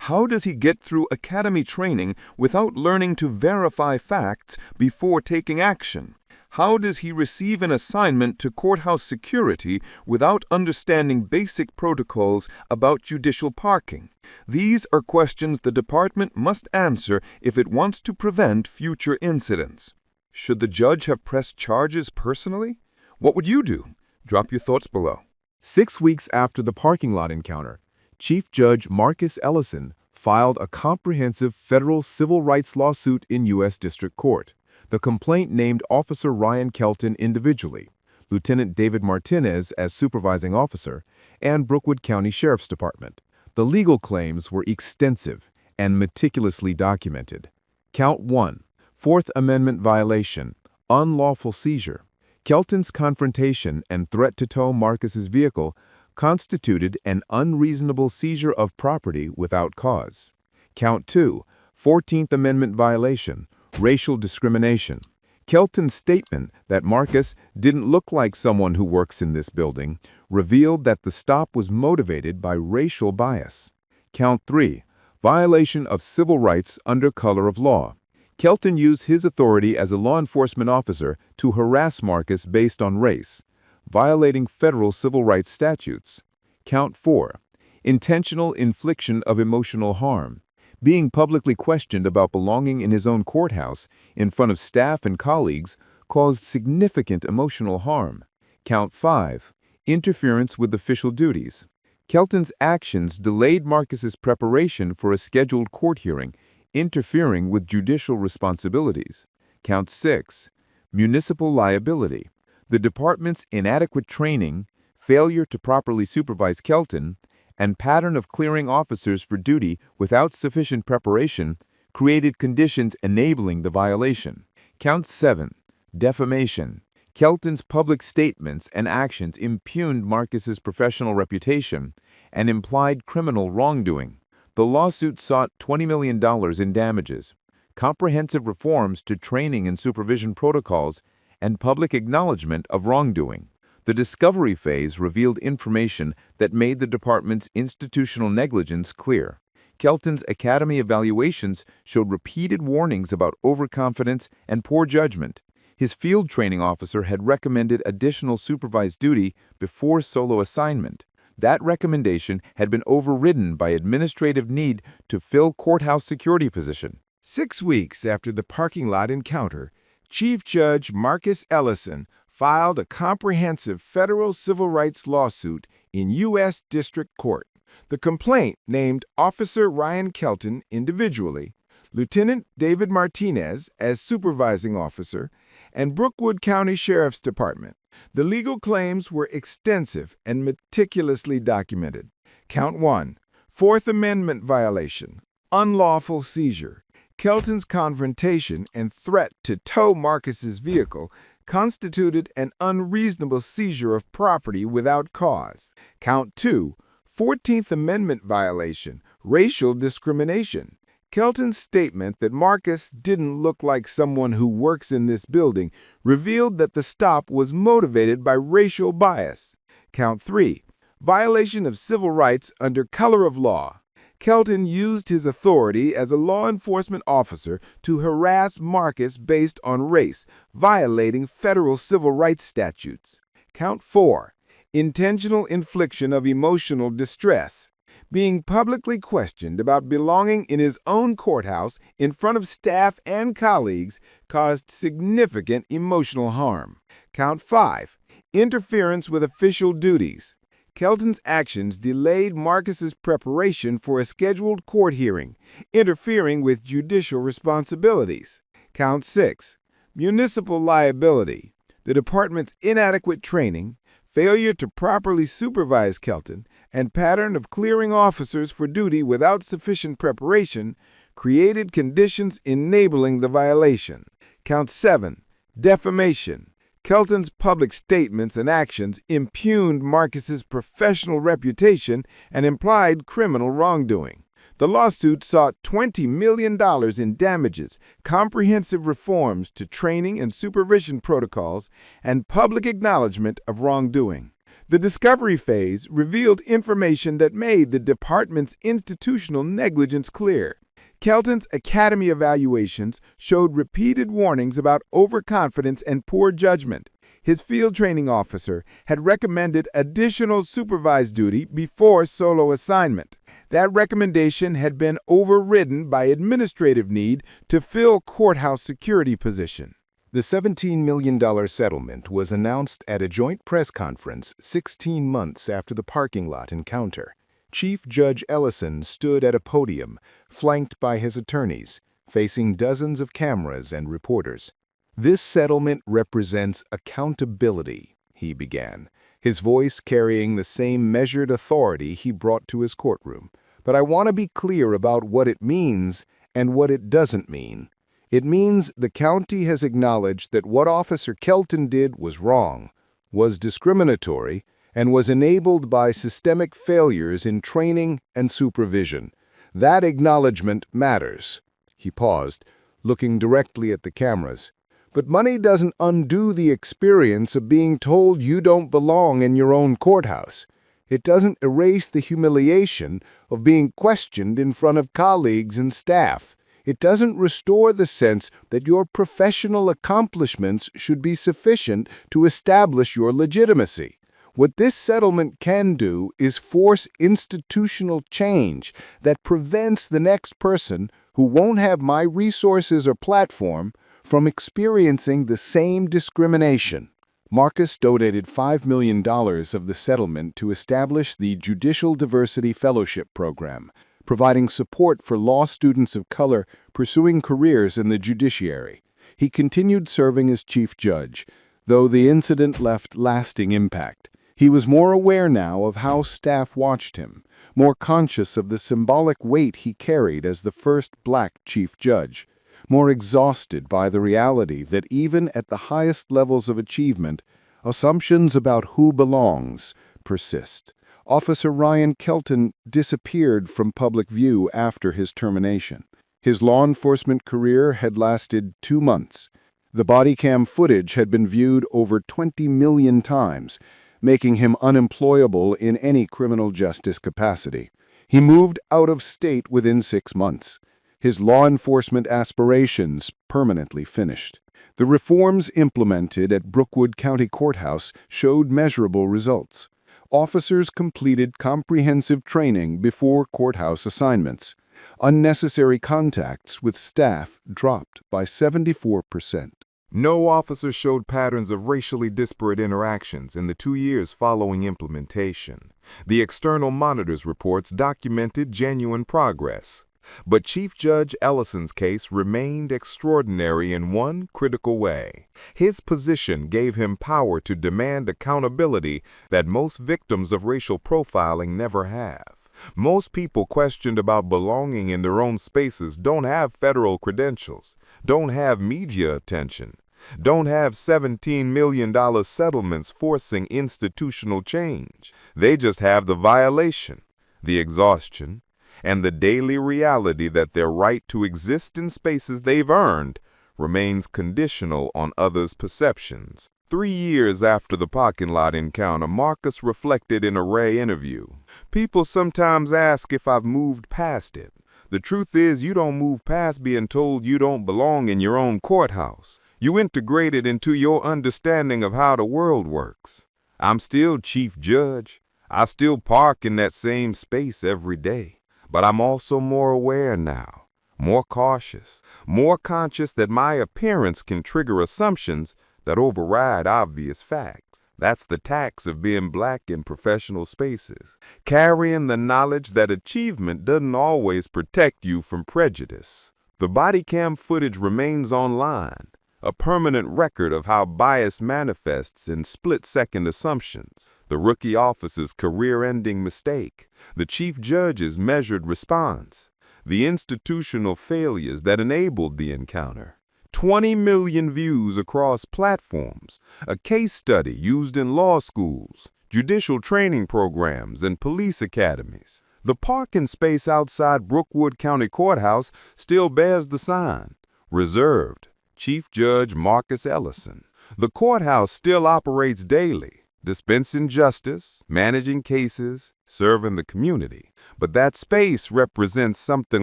How does he get through academy training without learning to verify facts before taking action? How does he receive an assignment to courthouse security without understanding basic protocols about judicial parking? These are questions the department must answer if it wants to prevent future incidents. Should the judge have pressed charges personally? What would you do? Drop your thoughts below. 6 weeks after the parking lot encounter, Chief Judge Marcus Ellison filed a comprehensive federal civil rights lawsuit in U.S. District Court. The complaint named Officer Ryan Kelton individually, Lieutenant David Martinez as supervising officer, and Brookwood County Sheriff's Department. The legal claims were extensive and meticulously documented. Count 1, Fourth Amendment violation, unlawful seizure. Kelton's confrontation and threat to tow Marcus's vehicle constituted an unreasonable seizure of property without cause. Count 2, 14th Amendment violation, racial discrimination. Kelton's statement that Marcus didn't look like someone who works in this building revealed that the stop was motivated by racial bias. Count 3, violation of civil rights under color of law. Kelton used his authority as a law enforcement officer to harass Marcus based on race, violating federal civil rights statutes. Count 4, intentional infliction of emotional harm. Being publicly questioned about belonging in his own courthouse in front of staff and colleagues caused significant emotional harm. Count 5, interference with official duties. Kelton's actions delayed Marcus's preparation for a scheduled court hearing, interfering with judicial responsibilities. Count 6, municipal liability. The department's inadequate training, failure to properly supervise Kelton, and pattern of clearing officers for duty without sufficient preparation created conditions enabling the violation. Count 7, defamation. Kelton's public statements and actions impugned Marcus's professional reputation and implied criminal wrongdoing. The lawsuit sought $20 million in damages, comprehensive reforms to training and supervision protocols, and public acknowledgement of wrongdoing. The discovery phase revealed information that made the department's institutional negligence clear. Kelton's academy evaluations showed repeated warnings about overconfidence and poor judgment. His field training officer had recommended additional supervised duty before solo assignment. That recommendation had been overridden by administrative need to fill courthouse security position. 6 weeks after the parking lot encounter, Chief Judge Marcus Ellison filed a comprehensive federal civil rights lawsuit in U.S. District Court. The complaint named Officer Ryan Kelton individually, Lieutenant David Martinez as supervising officer, and Brookwood County Sheriff's Department. The legal claims were extensive and meticulously documented. Count 1, Fourth Amendment violation, unlawful seizure. Kelton's confrontation and threat to tow Marcus's vehicle constituted an unreasonable seizure of property without cause. Count 2, 14th Amendment violation, racial discrimination. Kelton's statement that Marcus didn't look like someone who works in this building revealed that the stop was motivated by racial bias. Count 3, violation of civil rights under color of law. Kelton used his authority as a law enforcement officer to harass Marcus based on race, violating federal civil rights statutes. Count 4, intentional infliction of emotional distress. Being publicly questioned about belonging in his own courthouse in front of staff and colleagues caused significant emotional harm. Count 5, interference with official duties. Kelton's actions delayed Marcus's preparation for a scheduled court hearing, interfering with judicial responsibilities. Count 6, municipal liability. The department's inadequate training, failure to properly supervise Kelton, and pattern of clearing officers for duty without sufficient preparation created conditions enabling the violation. Count 7, defamation. Kelton's public statements and actions impugned Marcus's professional reputation and implied criminal wrongdoing. The lawsuit sought $20 million in damages, comprehensive reforms to training and supervision protocols, and public acknowledgement of wrongdoing. The discovery phase revealed information that made the department's institutional negligence clear. Kelton's academy evaluations showed repeated warnings about overconfidence and poor judgment. His field training officer had recommended additional supervised duty before solo assignment. That recommendation had been overridden by administrative need to fill courthouse security position. The $17 million settlement was announced at a joint press conference 16 months after the parking lot encounter. Chief Judge Ellison stood at a podium, flanked by his attorneys, facing dozens of cameras and reporters. "This settlement represents accountability," he began, his voice carrying the same measured authority he brought to his courtroom. "But I want to be clear about what it means and what it doesn't mean. It means the county has acknowledged that what Officer Kelton did was wrong, was discriminatory, and was enabled by systemic failures in training and supervision. That acknowledgement matters." He paused, looking directly at the cameras. "But money doesn't undo the experience of being told you don't belong in your own courthouse. It doesn't erase the humiliation of being questioned in front of colleagues and staff. It doesn't restore the sense that your professional accomplishments should be sufficient to establish your legitimacy. What this settlement can do is force institutional change that prevents the next person who won't have my resources or platform from experiencing the same discrimination." Marcus donated $5 million of the settlement to establish the Judicial Diversity Fellowship Program, providing support for law students of color pursuing careers in the judiciary. He continued serving as chief judge, though the incident left lasting impact. He was more aware now of how staff watched him, more conscious of the symbolic weight he carried as the first black chief judge, more exhausted by the reality that even at the highest levels of achievement, assumptions about who belongs persist. Officer Ryan Kelton disappeared from public view after his termination. His law enforcement career had lasted 2 months. The Bodycam footage had been viewed over 20 million times, making him unemployable in any criminal justice capacity. He moved out of state within 6 months. His law enforcement aspirations permanently finished. The reforms implemented at Brookwood County Courthouse showed measurable results. Officers completed comprehensive training before courthouse assignments. Unnecessary contacts with staff dropped by 74%. No officer showed patterns of racially disparate interactions in the 2 years following implementation. The external monitors reports documented genuine progress. But Chief Judge Ellison's case remained extraordinary in one critical way. His position gave him power to demand accountability that most victims of racial profiling never have. Most people questioned about belonging in their own spaces don't have federal credentials, don't have media attention, don't have $17 million settlements forcing institutional change. They just have the violation, the exhaustion, and the daily reality that their right to exist in spaces they've earned remains conditional on others' perceptions. 3 years after the parking lot encounter, Marcus reflected in a Ray interview. "People sometimes ask if I've moved past it. The truth is you don't move past being told you don't belong in your own courthouse. You integrate it into your understanding of how the world works. I'm still chief judge. I still park in that same space every day. But I'm also more aware now, more cautious, more conscious that my appearance can trigger assumptions that override obvious facts. That's the tax of being black in professional spaces, carrying the knowledge that achievement doesn't always protect you from prejudice." The Bodycam footage remains online, a permanent record of how bias manifests in split-second assumptions. The rookie officer's career-ending mistake, the chief judge's measured response, the institutional failures that enabled the encounter. 20 million views across platforms, a case study used in law schools, judicial training programs, and police academies. The parking space outside Brookwood County Courthouse still bears the sign, "Reserved, Chief Judge Marcus Ellison." The courthouse still operates daily, dispensing justice, managing cases, serving the community. But that space represents something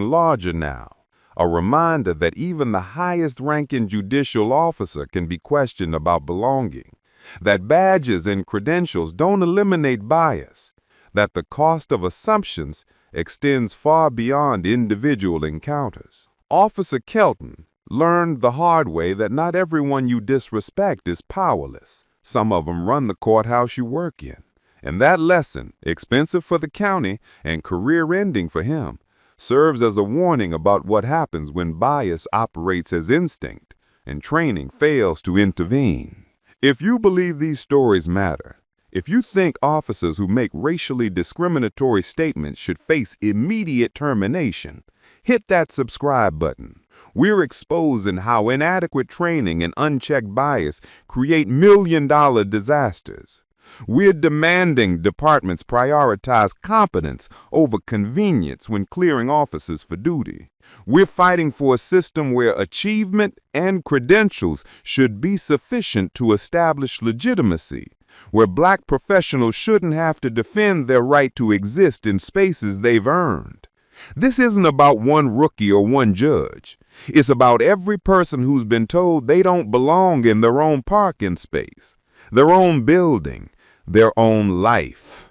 larger now, a reminder that even the highest-ranking judicial officer can be questioned about belonging, that badges and credentials don't eliminate bias, that the cost of assumptions extends far beyond individual encounters. Officer Kelton learned the hard way that not everyone you disrespect is powerless. Some of them run the courthouse you work in. And that lesson, expensive for the county and career-ending for him, serves as a warning about what happens when bias operates as instinct and training fails to intervene. If you believe these stories matter, if you think officers who make racially discriminatory statements should face immediate termination, hit that subscribe button. We're exposing how inadequate training and unchecked bias create million-dollar disasters. We're demanding departments prioritize competence over convenience when clearing officers for duty. We're fighting for a system where achievement and credentials should be sufficient to establish legitimacy, where black professionals shouldn't have to defend their right to exist in spaces they've earned. This isn't about one rookie or one judge. It's about every person who's been told they don't belong in their own parking space, their own building, their own life.